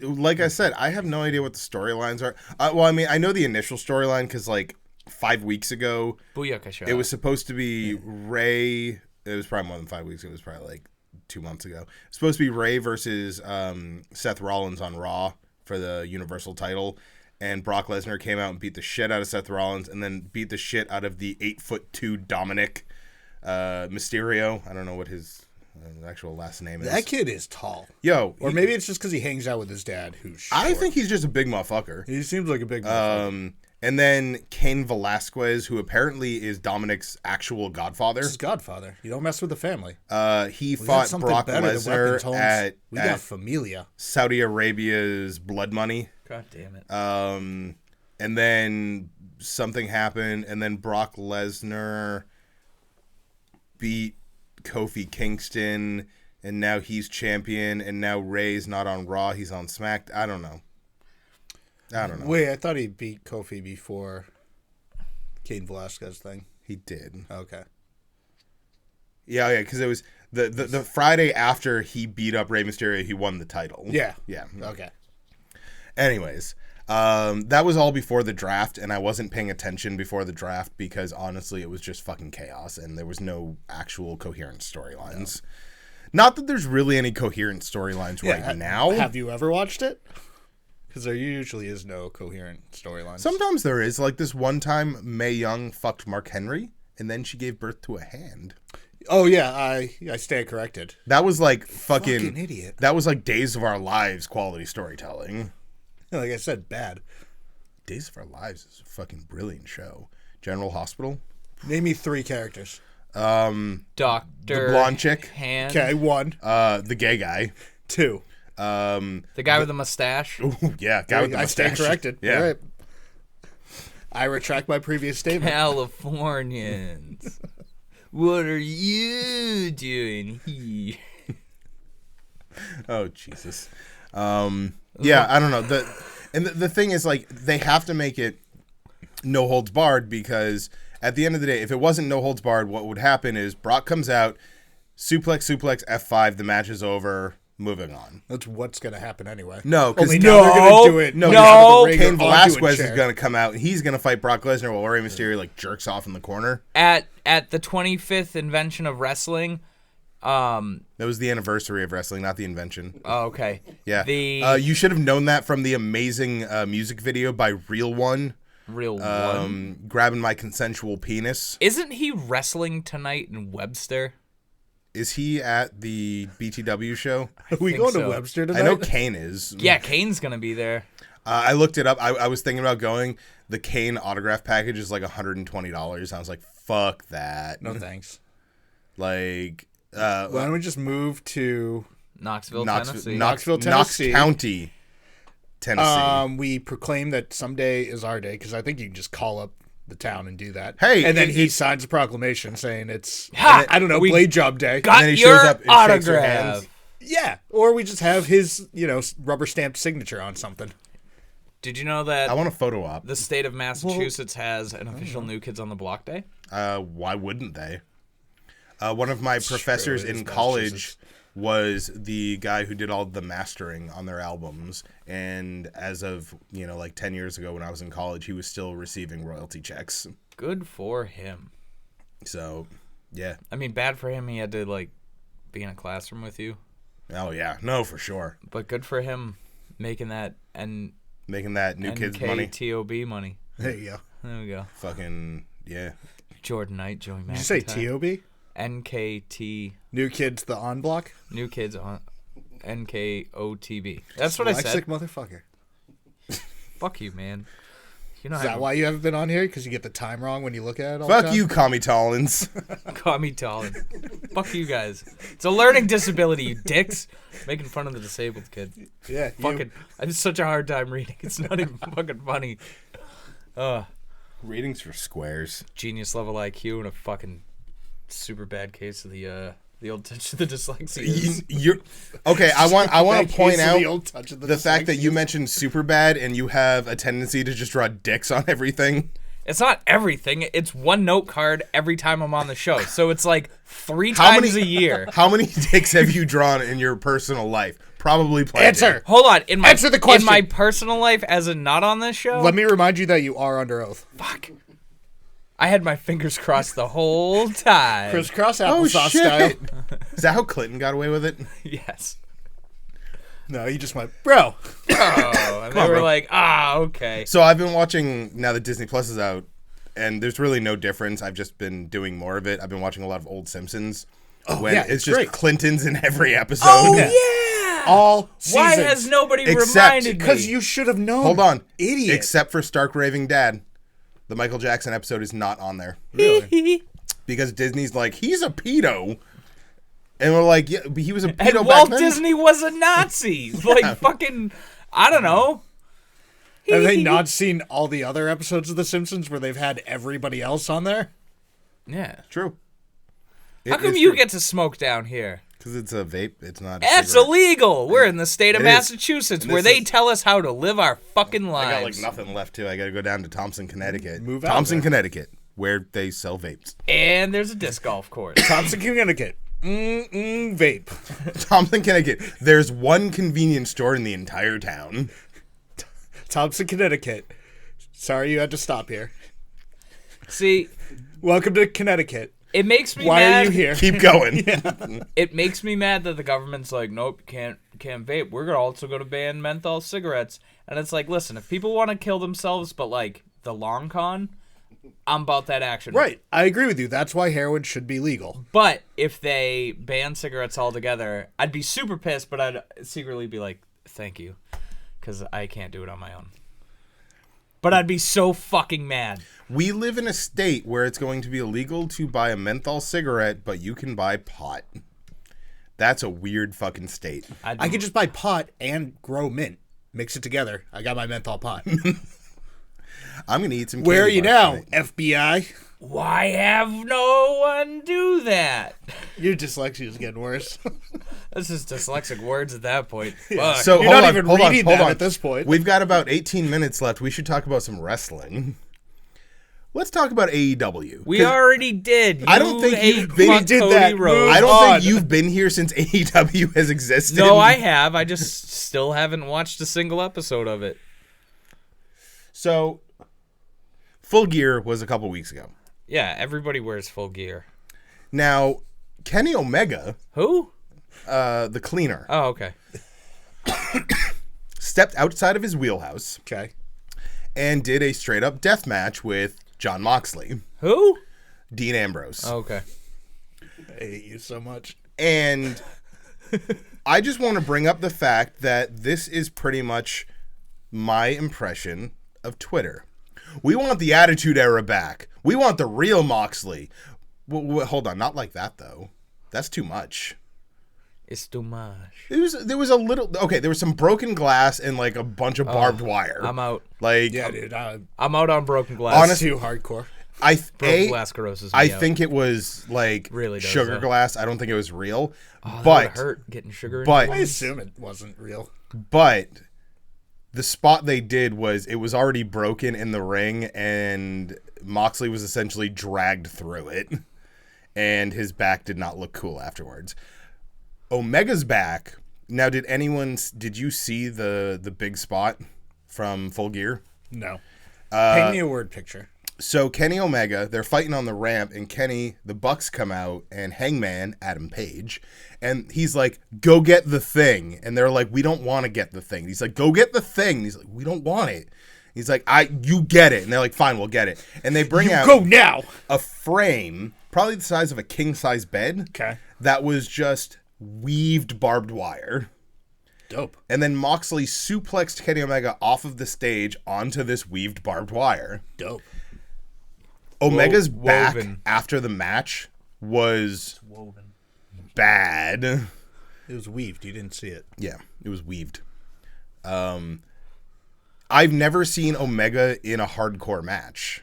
Like I said, I have no idea what the storylines are. Well, I mean, I know the initial storyline because, like, 5 weeks ago, Booyaka shot. it was supposed to be Ray. It was probably more than 5 weeks ago. It was probably like 2 months ago. It's supposed to be Ray versus Seth Rollins on Raw for the Universal title. And Brock Lesnar came out and beat the shit out of Seth Rollins and then beat the shit out of the 8'2" Dominic Mysterio. I don't know what his actual last name is. That kid is tall. Yo. Or maybe it's just because he hangs out with his dad, who's short. I think he's just a big motherfucker. He seems like a big motherfucker. And then Cain Velasquez, who apparently is Dominic's actual godfather. This is Godfather. You don't mess with the family. He We got fought something Brock better than weapons, Lesnar Holmes. We got at Familia. Saudi Arabia's Blood Money. God damn it. And then something happened, and then Brock Lesnar beat Kofi Kingston, and now he's champion, and now Ray's not on Raw, he's on SmackDown. I don't know. Wait, I thought he beat Kofi before Cain Velasquez thing. He did. Okay. Yeah, because it was the Friday after he beat up Rey Mysterio, he won the title. Yeah. Yeah. Okay. Anyways, that was all before the draft, and I wasn't paying attention before the draft because honestly, it was just fucking chaos, and there was no actual coherent storylines. Not that there's really any coherent storylines right now. Have you ever watched it? Because there usually is no coherent storylines. Sometimes there is. Like this one time, Mae Young fucked Mark Henry, and then she gave birth to a hand. Oh yeah, I stand corrected. That was like fucking idiot. That was like Days of Our Lives quality storytelling. Like I said, bad. Days of Our Lives is a fucking brilliant show. General Hospital. Name me 3 characters. Doctor. The blonde chick. Hand. Okay, 1. The gay guy. 2. The guy with the mustache. Ooh, yeah, guy with the I mustache. stand corrected. Yeah. All right. I retract my previous statement. Californians. What are you doing here? Oh Jesus. Yeah, I don't know. The thing is, like, they have to make it no holds barred because at the end of the day, if it wasn't no holds barred, what would happen is Brock comes out, suplex, F5, the match is over, moving on. That's what's going to happen anyway. No, because Only now they're going to do it. No, out of the ring Cain or onto a Velasquez is chair. going to come out and he's going to fight Brock Lesnar while Rey Mysterio like jerks off in the corner. At the 25th invention of wrestling, That was the anniversary of wrestling, not the invention. oh, okay. Yeah. The you should have known that from the amazing music video by Real One. real one. Grabbing my consensual penis. Isn't he wrestling tonight in Webster? Is he at the BTW show? Are we think going so. to Webster tonight? I know Kane is. Yeah, Kane's gonna be there. I looked it up. I was thinking about going. The Kane autograph package is like $120. I was like, fuck that. No thanks. Like, Why don't we just move to Knoxville, Tennessee. Knoxville, Knox Tennessee. County, Tennessee. We proclaim that someday is our day because I think you can just call up the town and do that. Hey, and then he it- signs a proclamation saying it's Ha! I don't know, We Blade Job Day. Got then he your shows up and shakes her autograph. hands. Yeah, or we just have his rubber stamped signature on something. Did you know that I want a photo op. the state of Massachusetts has an official New Kids on the Block Day? Why wouldn't they? One of my professors true, it is in college Massachusetts. was the guy who did all the mastering on their albums, and as of like 10 years ago when I was in college, he was still receiving royalty checks. Good for him. So, yeah. I mean, bad for him. He had to be in a classroom with you, Oh yeah, no, for sure. but good for him making that Making that new kids money. NKTOB money. There you go. There we go. Fucking yeah. Jordan Knight, Joey McIntyre. Did you say TOB? NKT New Kids the On Block? New Kids on NKOTB. That's what I said. Dyslexic motherfucker. Fuck you, man. You know Is that why you haven't been on here? Because you get the time wrong when you look at it all the Fuck time? you, Commie Tollins. call me Talon. Fuck you guys. It's a learning disability, you dicks. Making fun of the disabled kid. Yeah. Fucking, I have such a hard time reading. It's not even fucking funny. Ratings for squares. Genius level IQ and a fucking super bad case of the The old touch of the dyslexia. You're okay. I want to point out the old touch of the fact that you mentioned Superbad and you have a tendency to just draw dicks on everything. It's not everything. It's one note card every time I'm on the show. So it's like 3 times a year. How many dicks have you drawn in your personal life? Probably plenty. Answer. Hold on. Answer the question. In my personal life, as in not on this show? Let me remind you that you are under oath. Fuck. I had my fingers crossed the whole time. Crisscross Oh, applesauce shit. style. Is that how Clinton got away with it? Yes. No, you just went, bro. Oh, and they were like, okay. So I've been watching, now that Disney Plus is out, and there's really no difference. I've just been doing more of it. I've been watching a lot of old Simpsons. When yeah, it's just great. Clintons in every episode. Oh, yeah. All seasons. Why has nobody Except- reminded me? Because you should have known. Hold on. Idiot. Except for Stark Raving Dad. The Michael Jackson episode is not on there. Really? Because Disney's like, he's a pedo. And we're like, yeah, but he was a pedo And back Walt then. Disney was a Nazi. Like, fucking, I don't know. Have they not seen all the other episodes of The Simpsons where they've had everybody else on there? Yeah. True. How come you get to smoke down here? Because it's a vape. It's not a That's cigarette. illegal. We're in the state of It is. Massachusetts where This they is- tell us how to live our fucking lives. I got like nothing left too. I got to go down to Thompson, Connecticut. Move out Thompson, there. Connecticut, where they sell vapes. And there's a disc golf course. Thompson, Connecticut. Vape. Thompson, Connecticut. There's one convenience store in the entire town. Thompson, Connecticut. Sorry you had to stop here. See, Welcome to Connecticut. it makes me Why mad. are you here? Keep going. It makes me mad that the government's like, nope, you can't vape. We're gonna also go to ban menthol cigarettes. And it's like, listen, if people want to kill themselves, but like the long con, I'm about that action. Right. I agree with you. That's why heroin should be legal. But if they ban cigarettes altogether, I'd be super pissed, but I'd secretly be like, thank you, because I can't do it on my own. But I'd be so fucking mad. We live in a state where it's going to be illegal to buy a menthol cigarette, but you can buy pot. That's a weird fucking state. I could just buy pot and grow mint. Mix it together. I got my menthol pot. I'm going to eat some Where are candy you bars now, tonight. FBI? Why have no one do that? Your dyslexia is getting worse. This is dyslexic words at that point. Yeah. Fuck. So You're hold not on, even hold on, reading hold that on. at this point. We've got about 18 minutes left. We should talk about some wrestling. Let's talk about AEW. We 'Cause already did. I don't think hate you've been- fuck We did Cody that. Rhodes. I don't on. think you've been here since AEW has existed. No, I have. I just still haven't watched a single episode of it. So, Full Gear was a couple weeks ago. Yeah, everybody wears full gear. Now, Kenny Omega, Who? the cleaner, Oh, okay. stepped outside of his wheelhouse Okay. and did a straight-up death match with Jon Moxley, Who? Dean Ambrose. Oh, okay. I hate you so much. And I just want to bring up the fact that this is pretty much my impression of Twitter. We want the Attitude Era back. We want the real Moxley. Hold on, not like that though. That's too much. It's too much. There was a little okay. There was some broken glass and like a bunch of barbed wire. I'm out. Like Yeah, dude. I'm out on broken glass. Honest- Too hardcore. broken glass grosses me I out. think it was like Really does, sugar though. glass. I don't think it was real. Oh, that but would hurt getting sugar. in but your I lungs. assume it wasn't real. But the spot they did was it was already broken in the ring, and Moxley was essentially dragged through it, and his back did not look cool afterwards. Omega's back. Now, did you see the big spot from Full Gear? No. Paint me a word picture. So Kenny Omega, they're fighting on the ramp, and Kenny, the Bucks come out, and Hangman, Adam Page, and he's like, go get the thing. And they're like, we don't want to get the thing. He's like, go get the thing. And he's like, we don't want it. He's like, you get it. And they're like, fine, we'll get it. And they bring out Go now. a frame, probably the size of a king-size bed, Okay. that was just weaved barbed wire. Dope. And then Moxley suplexed Kenny Omega off of the stage onto this weaved barbed wire. Dope. Omega's back woven. after the match was bad. It was weaved. You didn't see it. Yeah, it was weaved. I've never seen Omega in a hardcore match.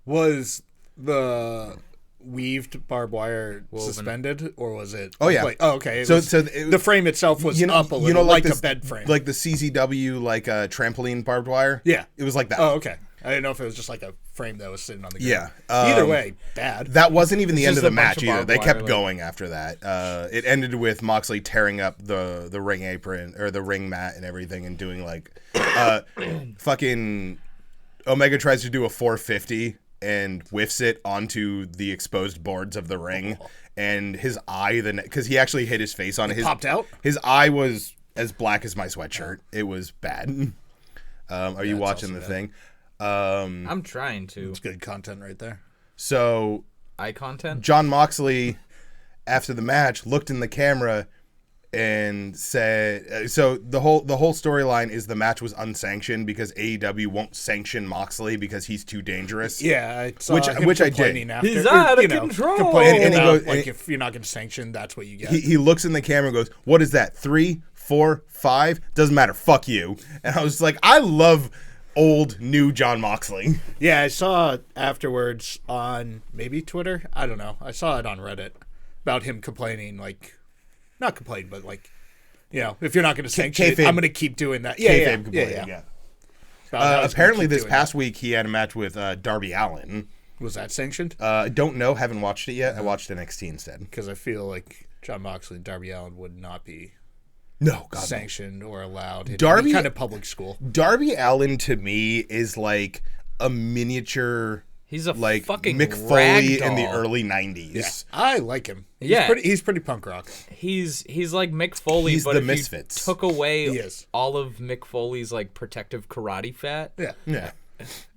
Was the weaved barbed wire suspended, or was it? Oh yeah. Okay. The frame itself was up a little, like a bed frame, like the CZW, like a trampoline barbed wire. Yeah, it was like that. Oh, okay. I didn't know if it was just like a frame that was sitting on the ground. Yeah. Either way, bad. That wasn't even the end of the a match bunch of either. barbed They kept wire, going after that. It ended with Moxley tearing up the ring apron or the ring mat and everything, and doing like fucking Omega tries to do a 450 and whiffs it onto the exposed boards of the ring, and his eye because he actually hit his face on it. Popped out. His eye was as black as my sweatshirt. It was bad. Are you watching the thing? I'm trying to. It's good content right there. So Eye content. John Moxley, after the match, looked in the camera and said, "So the whole storyline is the match was unsanctioned because AEW won't sanction Moxley because he's too dangerous." Yeah, I saw which I did. After, He's out of control. Complaining And he about, goes- if you're not going to sanction, that's what you get. He looks in the camera and goes, "What is that? 3, 4, 5? Doesn't matter. Fuck you." And I was like, I love old new John Moxley. Yeah, I saw afterwards on maybe Twitter. I don't know. I saw it on Reddit about him complaining, not complain, but if you're not going to sanction it, I'm going to keep doing that. Yeah. Apparently, this past week he had a match with Darby Allin. Was that sanctioned? I don't know. Haven't watched it yet. I watched NXT instead. Because I feel like John Moxley and Darby Allin would not be sanctioned or allowed in any kind of public school. Darby Allin to me is like a miniature. He's a fucking Mick Foley ragdoll. in the early 90s. Yeah, I like him. He's pretty punk rock. He's like Mick Foley, He's but the if Misfits. you took away He is. all of Mick Foley's protective karate fat. Yeah.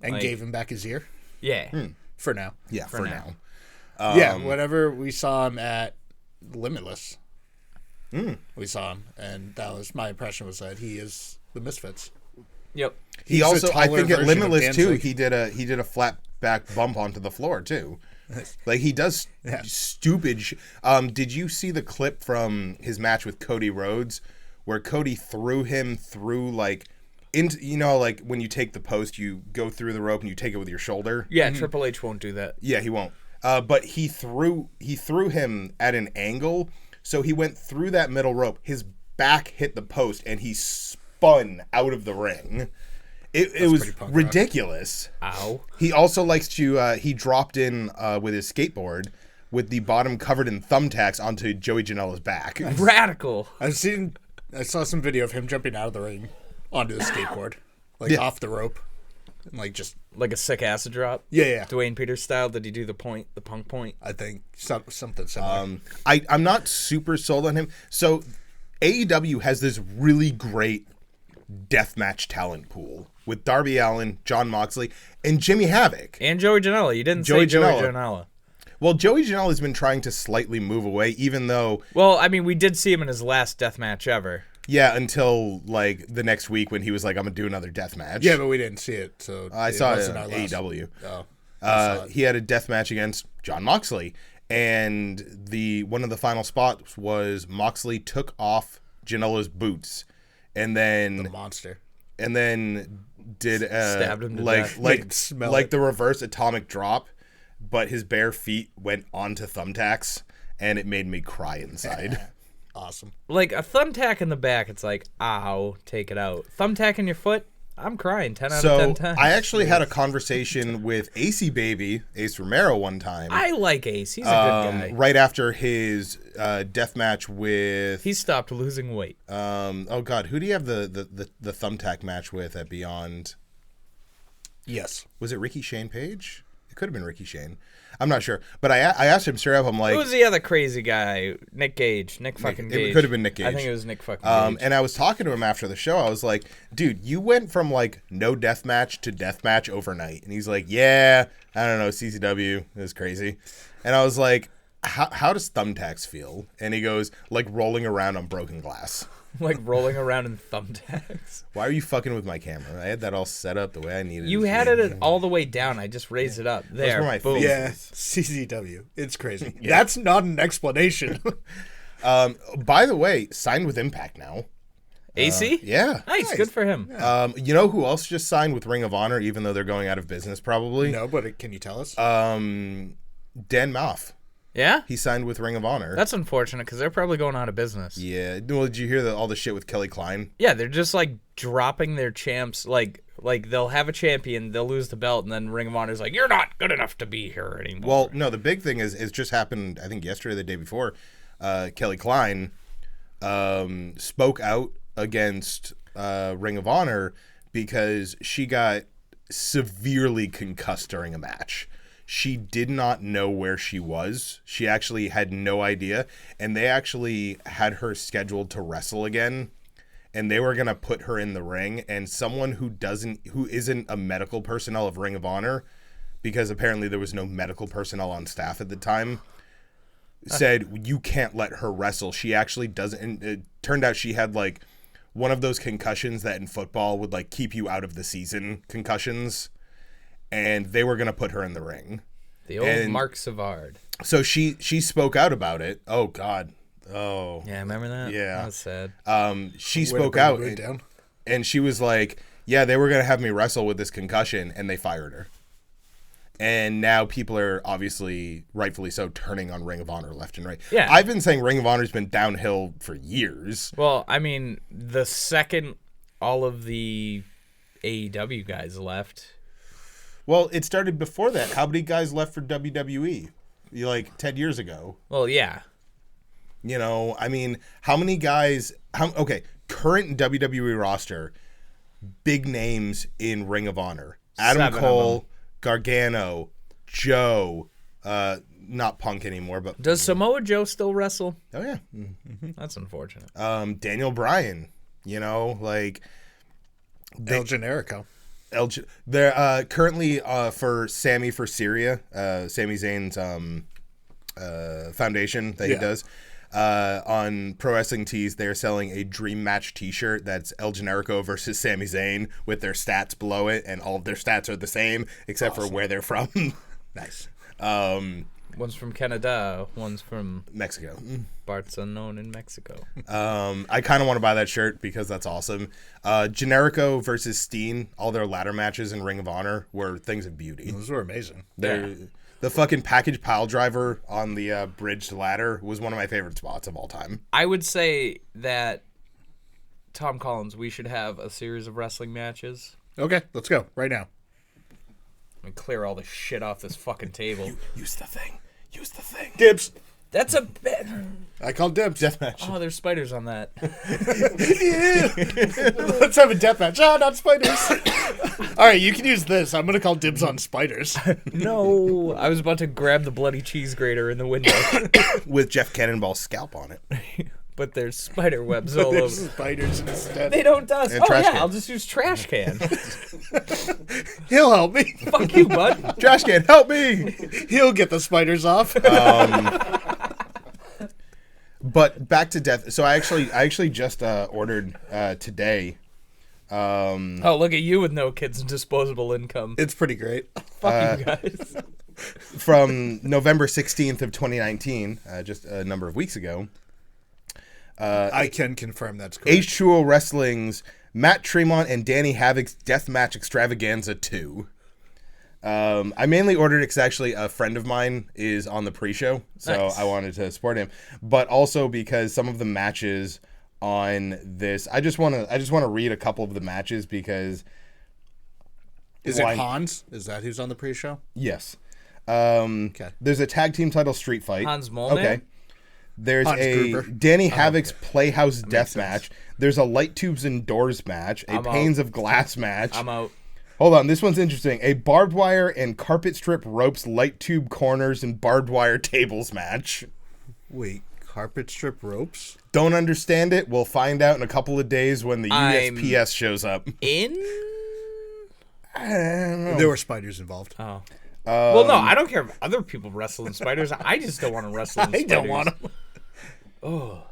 And gave him back his ear Yeah. for now. Yeah, for now. Whenever we saw him at Limitless, we saw him, and that was my impression was that he is the Misfits. Yep. He He's a also, I taller think, at version of Limitless too, Danzig. he did a flat back bump onto the floor too. Like he does stupid. Did you see the clip from his match with Cody Rhodes, where Cody threw him through into when you take the post, you go through the rope and you take it with your shoulder. Yeah, Triple H won't do that. Yeah, he won't. But he threw him at an angle, so he went through that middle rope. His back hit the post, and he spun out of the ring. It was ridiculous. Ow. He also likes to. He dropped in with his skateboard with the bottom covered in thumbtacks onto Joey Janela's back. Radical. I saw some video of him jumping out of the ring onto the skateboard, off the rope, and just Like a sick acid drop. yeah. Dwayne Peters style. Did he do the punk point? I think something similar. I'm not super sold on him. So AEW has this really great deathmatch talent pool with Darby Allin, John Moxley, and Jimmy Havoc. And Joey Janela. You didn't Joey say Joey Janela. Janela. Well, Joey Janela has been trying to slightly move away, even though... Well, I mean, we did see him in his last death match ever. Yeah, until the next week when he was like, "I'm gonna do another death match." Yeah, but we didn't see it, so I saw it wasn't in our last- AEW. Oh, He had a death match against John Moxley, and one of the final spots was Moxley took off Janela's boots, and then the monster. Did Stabbed him to death. like the reverse atomic drop, but his bare feet went onto thumbtacks, and it made me cry inside. Awesome. Like a thumbtack in the back, it's like, ow, take it out. Thumbtack in your foot, I'm crying 10 out of 10 times. I actually had a conversation with Ace Romero one time. I like Ace. He's a good guy. Right after his death match with... He stopped losing weight. oh, God. Who do you have the thumbtack match with at Beyond? Yes. Was it Ricky Shane Page? It could have been Ricky Shane. I'm not sure. But I asked him straight up, I'm like... Who was the other crazy guy? Nick Gage. Nick fucking Gage. It could have been Nick Gage. I think it was Nick fucking Gage. And I was talking to him after the show. I was like, dude, you went from no death match to death match overnight. And he's like, yeah, I don't know, CCW. It was crazy. And I was like, how does thumbtacks feel? And he goes, like rolling around on broken glass. Like rolling around in thumbtacks. Why are you fucking with my camera? I had that all set up the way I needed it. You had it all the way down. I just raised it up. There. were my Boom. feet. Yeah, CZW. It's crazy. That's not an explanation. By the way, signed with Impact now. AC? Yeah. Nice. Good for him. You know who else just signed with Ring of Honor, even though they're going out of business probably? No, but can you tell us? Dan Moff. Yeah? He signed with Ring of Honor. That's unfortunate because they're probably going out of business. Yeah. Well, did you hear all the shit with Kelly Klein? Yeah, they're just like dropping their champs. Like they'll have a champion, they'll lose the belt, and then Ring of Honor's like, you're not good enough to be here anymore. Well, no, the big thing is it just happened, I think, yesterday or the day before. Kelly Klein spoke out against Ring of Honor because she got severely concussed during a match. She did not know where she was. She actually had no idea. And they actually had her scheduled to wrestle again. And they were going to put her in the ring. And someone who isn't a medical personnel of Ring of Honor, because apparently there was no medical personnel on staff at the time, said, you can't let her wrestle. She actually doesn't. And it turned out she had like one of those concussions that in football would like keep you out of the season concussions. And they were going to put her in the ring. The old Mark Savard. So she spoke out about it. Oh, God. Oh. Yeah, remember that? Yeah. That was sad. She spoke out. And she was like, yeah, they were going to have me wrestle with this concussion, and they fired her. And now people are obviously, rightfully so, turning on Ring of Honor left and right. Yeah. I've been saying Ring of Honor's been downhill for years. Well, I mean, the second all of the AEW guys left... Well, it started before that. How many guys left for WWE? Like 10 years ago. Well, yeah. You know, I mean, how many guys... current WWE roster, big names in Ring of Honor. Adam Cole, Gargano, Joe, not Punk anymore, but... Does Samoa Joe still wrestle? Oh, yeah. Mm-hmm. That's unfortunate. Daniel Bryan, you know, like... El Generico. They're currently for Sami for Syria, Sami Zayn's foundation that he does. On Pro Wrestling Tees, they're selling a Dream Match T-shirt that's El Generico versus Sami Zayn with their stats below it, and all of their stats are the same except for where they're from. Nice. One's from Canada, one's from Mexico. parts unknown in Mexico. I kind of want to buy that shirt because that's awesome. Generico versus Steen, all their ladder matches in Ring of Honor were things of beauty. Those were amazing. The fucking package pile driver on the bridged ladder was one of my favorite spots of all time. I would say that, Tom Collins, we should have a series of wrestling matches. Okay, let's go right now. And clear all the shit off this fucking table. Use the thing. Use the thing. Dibs. That's a bit. I call dibs. Deathmatch. Oh, there's spiders on that. Let's have a deathmatch. Ah, not spiders. All right, you can use this. I'm going to call dibs on spiders. No. I was about to grab the bloody cheese grater in the window. With Jeff Cannonball's scalp on it. But there's spider webs all over. There's spiders instead. They don't dust. And Oh, trash yeah, can. I'll just use trash can. He'll help me. Fuck you, bud. Trash can, help me! He'll get the spiders off. But back to death. So I actually just ordered today. Oh, look at you with no kids and disposable income. It's pretty great. Fuck you guys. From November 16th of 2019, just a number of weeks ago. I can confirm that's correct. H2O Wrestling's Matt Tremont and Danny Havoc's Deathmatch Extravaganza 2. I mainly ordered it because actually a friend of mine is on the pre-show, so Nice. I wanted to support him. But also because some of the matches on this, I just want to read a couple of the matches because. Is it Hans? Is that who's on the pre-show? Yes. Okay. There's a tag team title street fight. Hans Molman? Okay. There's Hans a Gruber. Danny Havoc's Playhouse makes death sense. match. There's a Light Tubes and Doors match. A I'm Panes out. of Glass match. I'm out. Hold on, this one's interesting. A barbed wire and carpet strip ropes, light tube corners, and barbed wire tables match. Wait, carpet strip ropes? Don't understand it. We'll find out in a couple of days when the USPS shows up. In? I don't know. There were spiders involved. Oh. Well, no, I don't care if other people wrestle in spiders. I just don't want to wrestle in I spiders. don't want them.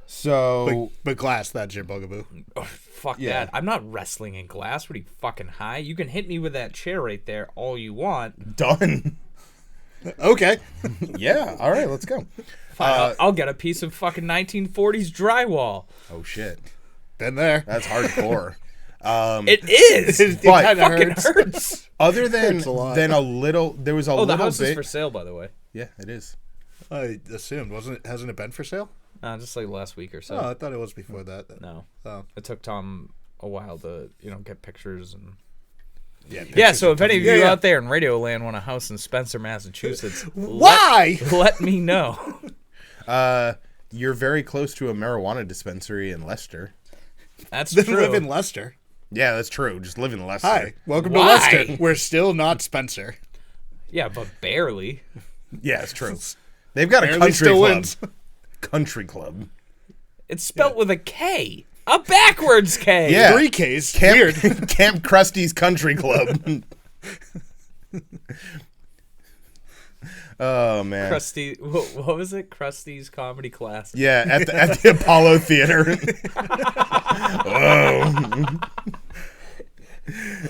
So, But glass, that's your bugaboo. Oh, fuck Yeah. that. I'm not wrestling in glass. What are you, fucking high? You can hit me with that chair right there all you want. done. Okay. Yeah, all right, let's go. Fine, I'll get a piece of fucking 1940s drywall. Oh, shit. Been there. That's hardcore. It is. It But- kind of fucking hurts. hurts. Other than Hurts a lot. a little, there was a Oh, little the house bit. is for sale, by the way. Yeah, it is. I assumed, hasn't it been for sale? Just like last week or so. Oh, I thought it was before that. No, Oh, it took Tom a while to get pictures and. yeah. Yeah, so if any of you Yeah. out there in Radio Land want a house in Spencer, Massachusetts, Why? let me know. You're very close to a marijuana dispensary in Leicester. That's Then true. live in Leicester. Yeah, that's true. Just live in Leicester. Hi, welcome Why? to Leicester. We're still not Spencer. Yeah, but barely. Yeah, it's true. They've got a Barely country still club. wins. Country club. It's spelt with a K. A backwards K. Yeah. 3 Ks. Camp, Weird. Camp Krusty's Country Club. Oh man. Krusty, what was it? Krusty's Comedy Class. Yeah, at the Apollo Theater.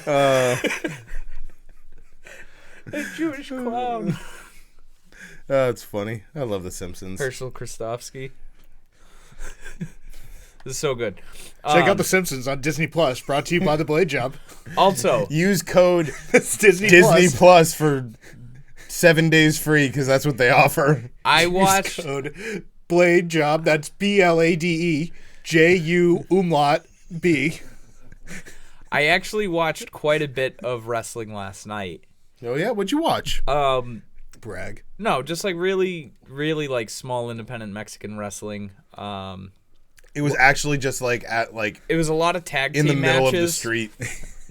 A Jewish clown. It's funny. I love The Simpsons. Herschel Kristofsky. This is so good. Check out The Simpsons on Disney Plus. Brought to you by the Blade Job. Also, Use code It's Disney Plus for 7 days free because that's what they offer. I Use watched. code Blade Job. That's BLADE JU umlaut B. I actually watched quite a bit of wrestling last night. Oh yeah, what'd you watch? Brag. No, just like really, really like small independent Mexican wrestling. It was actually just like at like It was a lot of tag in team the middle matches. of the street.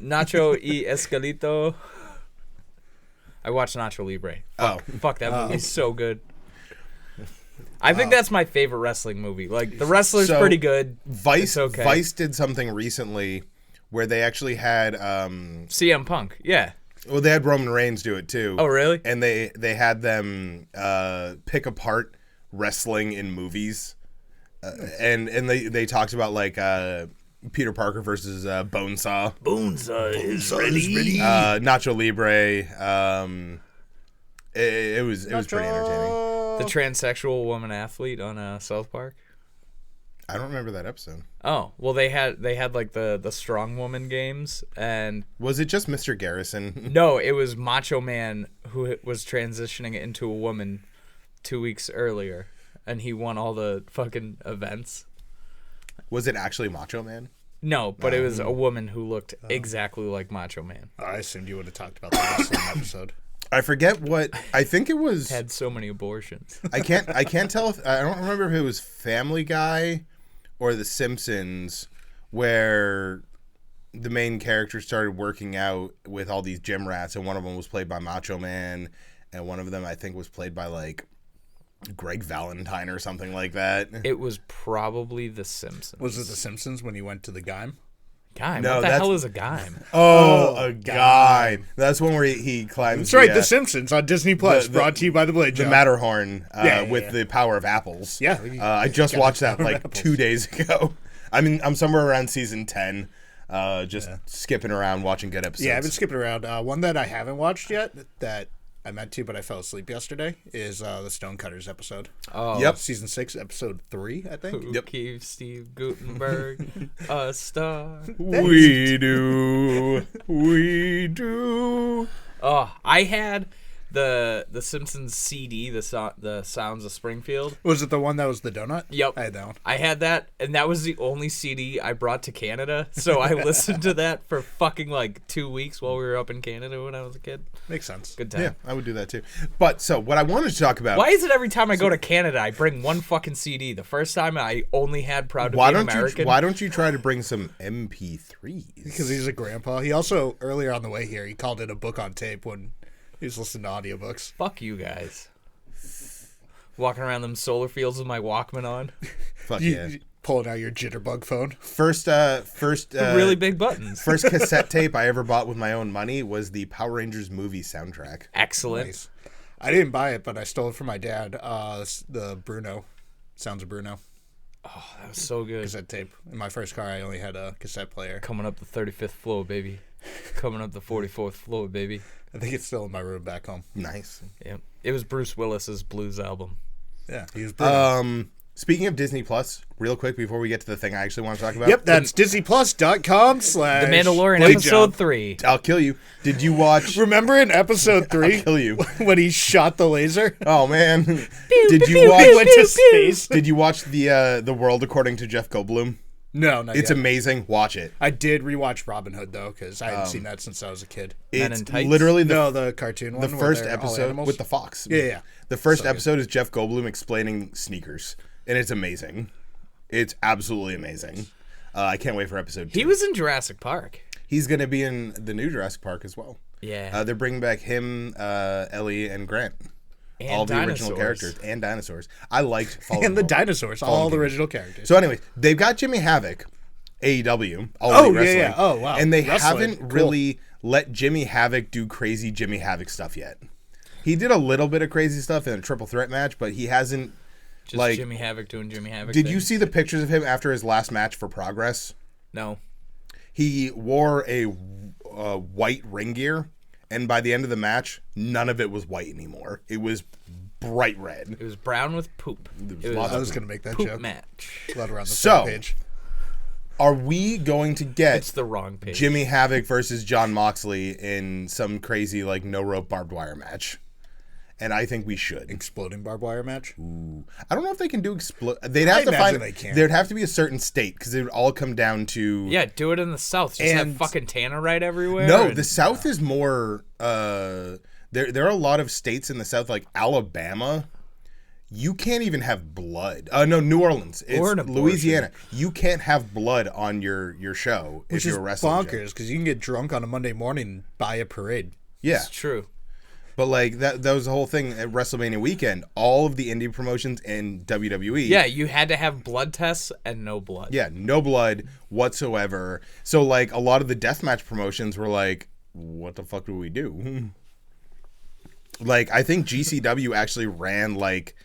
Nacho y Escalito. I watched Nacho Libre. Fuck, that movie's so good. I think that's my favorite wrestling movie. Like, The Wrestler's So, pretty good. Vice It's okay. Vice did something recently where they actually had CM Punk, yeah. well they had Roman Reigns do it too. Oh, really? And they had them pick apart wrestling in movies. And they talked about like Peter Parker versus Bonesaw. Bonesaw is ready. Nacho Libre. It was pretty entertaining. The transsexual woman athlete on South Park. I don't remember that episode. Oh, well, they had like the strong woman games, and Was it just Mr. Garrison? no, it was Macho Man who was transitioning into a woman 2 weeks earlier, and he won all the fucking events. Was it actually Macho Man? No, but it was a woman who looked exactly like Macho Man. I assumed you would have talked about the wrestling episode. I forget what. I think it was. Had so many abortions. I can't tell if I don't remember if it was Family Guy or The Simpsons where the main character started working out with all these gym rats, and one of them was played by Macho Man, and one of them I think was played by like Greg Valentine or something like that. It was probably The Simpsons. Was it The Simpsons when he went to the Gime? Gime? No, What the that's- hell is a Gime? A guy. That's one where he climbs. That's right, the, The Simpsons on Disney Plus. the- Brought to you by the Blade the Job. Matterhorn Yeah, with yeah. the power of apples. Yeah. I just Got watched the that power of like apples. 2 days ago. I mean, I'm somewhere around season 10, just skipping around watching good episodes. Yeah, I've been skipping around. One that I haven't watched yet that I meant to, but I fell asleep yesterday is the Stonecutters episode. Oh, Yep. Season 6, episode 3, I think. Who gave Steve Gutenberg a star? We do. We do. Oh, I had the Simpsons CD, the Sounds of Springfield. Was it the one that was the donut? Yep. I had that one. I had that, and that was the only CD I brought to Canada. So I listened to that for fucking like 2 weeks while we were up in Canada when I was a kid. Makes sense. Good time. Yeah, I would do that too. But so what I wanted to talk about. Why is it every time I go to Canada I bring one fucking CD? The first time I only had Proud to Be an American. Why don't you try to bring some MP3s? Because he's a grandpa. He also, earlier on the way here, he called it a book on tape when he was listening to audiobooks. Fuck you guys. Walking around them solar fields with my Walkman on. Fuck yeah. Pulling out your jitterbug phone. First Really big buttons. first cassette tape I ever bought with my own money was the Power Rangers movie soundtrack. Excellent. Nice. I didn't buy it, but I stole it from my dad. The Bruno. Sounds of Bruno. Oh, that was so good. Cassette tape. In my first car, I only had a cassette player. Coming up the 35th floor, baby. Coming up the 44th floor, baby. I think it's still in my room back home. Nice. Yep. It was Bruce Willis's blues album. Yeah, he was Bruno. Speaking of Disney Plus, real quick before we get to the thing I actually want to talk about. Yep, that's DisneyPlus.com/ The Mandalorian episode 3. I'll kill you. Did you watch? Remember in episode 3? I'll kill you. When he shot the laser? Oh man. Did you watch? Went to space. Did you watch the World According to Jeff Goldblum? No, not It's yet. amazing. Watch it. I did rewatch Robin Hood though, because I hadn't seen that since I was a kid. Men It's in Tights? literally The cartoon one. the where first they're all episode animals. with the fox. Yeah. The first So good. episode is Jeff Goldblum explaining sneakers, and it's amazing. It's absolutely amazing. I can't wait for episode 2. He was in Jurassic Park. He's going to be in the new Jurassic Park as well. Yeah. They're bringing back him, Ellie, and Grant. And all the dinosaurs. original characters. And dinosaurs. I liked And the dinosaurs, all the original characters. So anyways, they've got Jimmy Havoc, AEW, All Oh, Elite yeah, Wrestling. yeah. Oh, wow. And they Wrestling. haven't Cool. really let Jimmy Havoc do crazy Jimmy Havoc stuff yet. He did a little bit of crazy stuff in a triple threat match, but he hasn't. Just like, Jimmy Havoc doing Jimmy Havoc. Did you things. see the pictures of him after his last match for Progress? No. He wore a white ring gear, and by the end of the match, none of it was white anymore. It was bright red. It was brown with poop. It lots I of was going to make that poop joke. match. Glad we're on the So- same page. Are we going to It's get the wrong page. Jimmy Havoc versus John Moxley in some crazy like no rope barbed wire match? And I think we should. Exploding barbed wire match? I don't know if they can do explode. They'd have to imagine find. they can. There'd have to be a certain state because it would all come down to. Yeah, do it in the South. Just have And- fucking Tannerite everywhere. No, and- the South is more. There are a lot of states in the South, like Alabama. You can't even have blood. No, New Orleans. It's Or an abortion. Louisiana. You can't have blood on your show Which if is you're a wrestling. bonkers, because you can get drunk on a Monday morning and buy a parade. Yeah, It's true. but like that was the whole thing at WrestleMania weekend. All of the indie promotions and WWE. Yeah, you had to have blood tests and no blood. Yeah, no blood whatsoever. So like a lot of the deathmatch promotions were like, what the fuck do we do? Like I think GCW actually ran like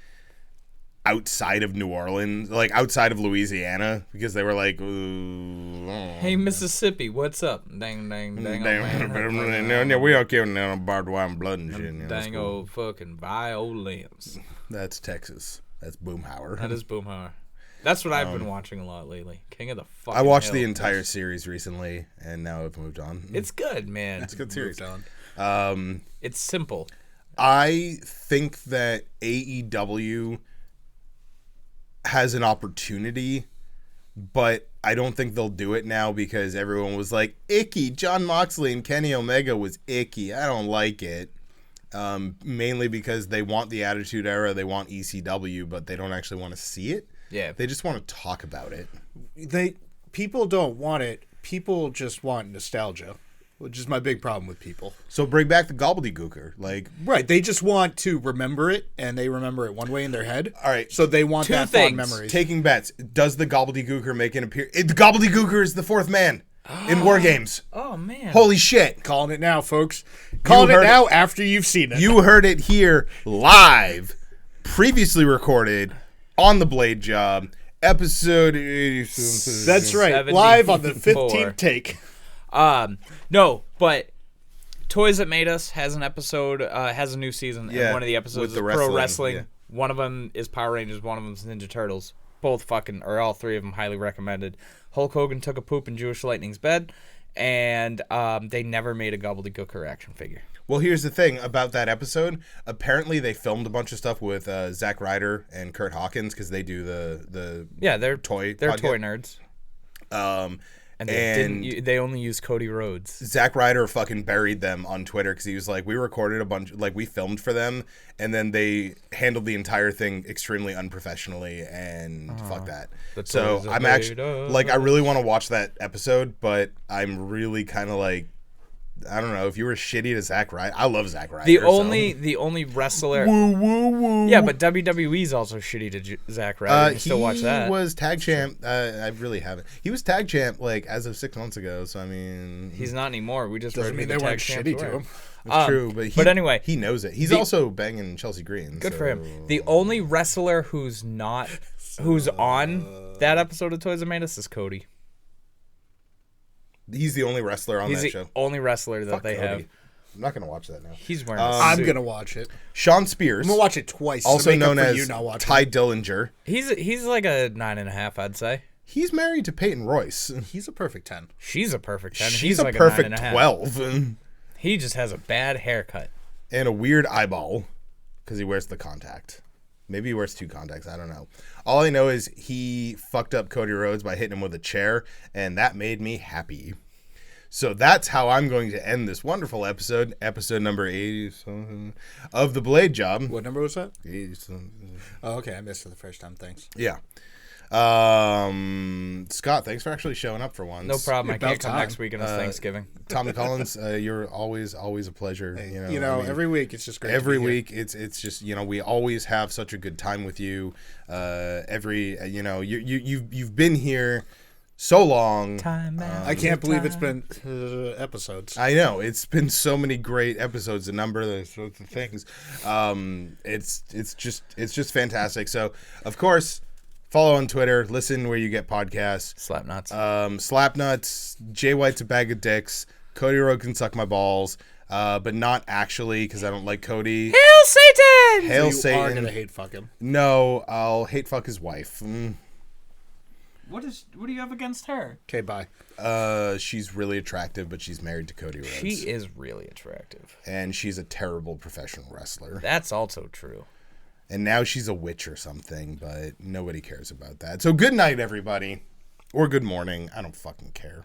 outside of New Orleans, like outside of Louisiana, because they were like, Hey, Mississippi, what's up? Dang, dang, dang. no, we don't care no barbed wire and blood and shit. you know, that's Dang cool. old fucking violins. That's Texas. That's Boomhauer. That is Boomhauer. That's what I've been watching a lot lately. King of the fucking I watched the Hill. entire series recently, and now I've moved on. It's good, man. It's a good series. It's simple. I think that AEW has an opportunity, but I don't think they'll do it now because everyone was like, icky. John Moxley and Kenny Omega was icky. I don't like it. Mainly because they want the Attitude Era, they want ECW, but they don't actually want to see it. Yeah. They just want to talk about it. People don't want it. People just want nostalgia, which is my big problem with people. So bring back the gobbledygooker. Like, Right. They just want to remember it, and they remember it one way in their head. all right, So they want Two that things. fond memory. taking bets. Does the gobbledygooker make an appearance? The gobbledygooker is the fourth man in War Games. Oh, man. Holy shit. Calling it now, folks. Calling it heard now after you've seen it. You heard it here live, previously recorded on the Blade Job, episode 87. That's right. 74. Live on the 15th take. No, but Toys That Made Us has an episode, has a new season, Yeah, and one of the episodes with is the pro wrestling, wrestling. yeah. One of them is Power Rangers, one of them is Ninja Turtles. Both fucking, or all three of them, highly recommended. Hulk Hogan took a poop in Jewish Lightning's bed, and they never made a gobbledygooker action figure. Well, here's the thing about that episode. Apparently, they filmed a bunch of stuff with Zack Ryder and Kurt Hawkins because they do the Yeah, they're toy They're podcast. toy nerds, and they only use Cody Rhodes. Zack Ryder fucking buried them on Twitter because he was like, we recorded a bunch, like we filmed for them, and then they handled the entire thing extremely unprofessionally, and fuck that. The So toys are I'm made actually like, I really want to watch that episode, but I'm really kind of like, I don't know if you were shitty to Zack Ryder. I love Zack Ryder. The only wrestler. Yeah, but WWE's also shitty to Zack Ryder. You still watch that. He was tag champ. I really haven't. He was tag champ like as of 6 months ago. So I mean, He's not anymore. We just Doesn't read mean who they the weren't tag shitty champs to were. him. it's true. But anyway, he knows it. He's the- also banging Chelsea Green. Good so. for him. The only wrestler who's on that episode of Toys That Made Us is Cody. He's the only wrestler on He's that the show. only wrestler that Fuck they Cody. have. I'm not going to watch that now. He's wearing a I'm suit. going to watch it. Sean Spears. I'm going to watch it twice. Also known as you not watching Ty Dillinger. He's like a 9.5, I'd say. He's married to Peyton Royce. He's a perfect 10. She's a perfect 10. She's He's a like perfect a 9.5. 12. He just has a bad haircut. And a weird eyeball because he wears the contact. Maybe he wears 2 contacts. I don't know. All I know is he fucked up Cody Rhodes by hitting him with a chair, and that made me happy. So that's how I'm going to end this wonderful episode number 80 of The Blade Job. What number was that? 80. Oh, okay. I missed it the first time. Thanks. Yeah. Scott, thanks for actually showing up for once. No problem. I About can't come time. next week and it's Thanksgiving. Tommy Collins, you're always a pleasure. I mean, every week it's just great. every week it's just we always have such a good time with you. You've been here so long. I can't believe it's been episodes. I know it's been so many great episodes, a number of those sorts of things. It's just fantastic. So of course, follow on Twitter, listen where you get podcasts. Slapnuts, Jay White's a bag of dicks. Cody Rhodes can suck my balls, but not actually because I don't like Cody. Hail Satan! Hail you Satan! are gonna hate fuck him. No, I'll hate fuck his wife. What do you have against her? Okay, bye. She's really attractive, but she's married to Cody Rhodes. She is really attractive. And she's a terrible professional wrestler. That's also true. And now she's a witch or something, but nobody cares about that. So good night, everybody. Or good morning. I don't fucking care.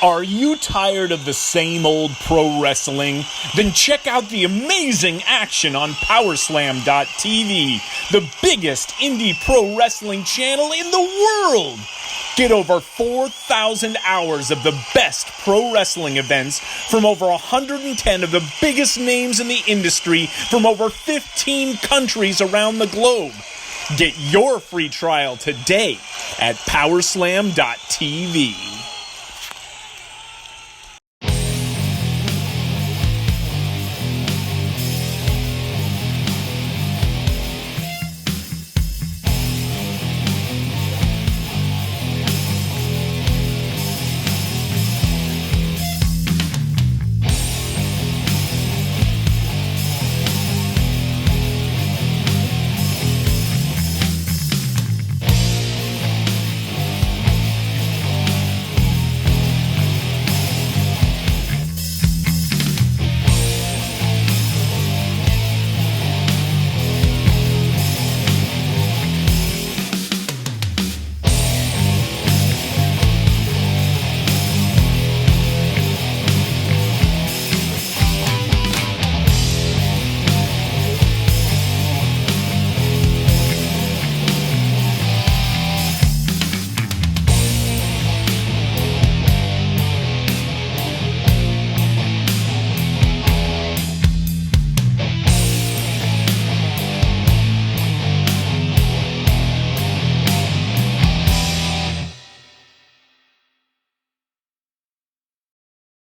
Are you tired of the same old pro wrestling? Then check out the amazing action on Powerslam.tv, the biggest indie pro wrestling channel in the world. Get over 4,000 hours of the best pro wrestling events from over 110 of the biggest names in the industry from over 15 countries around the globe. Get your free trial today at Powerslam.tv.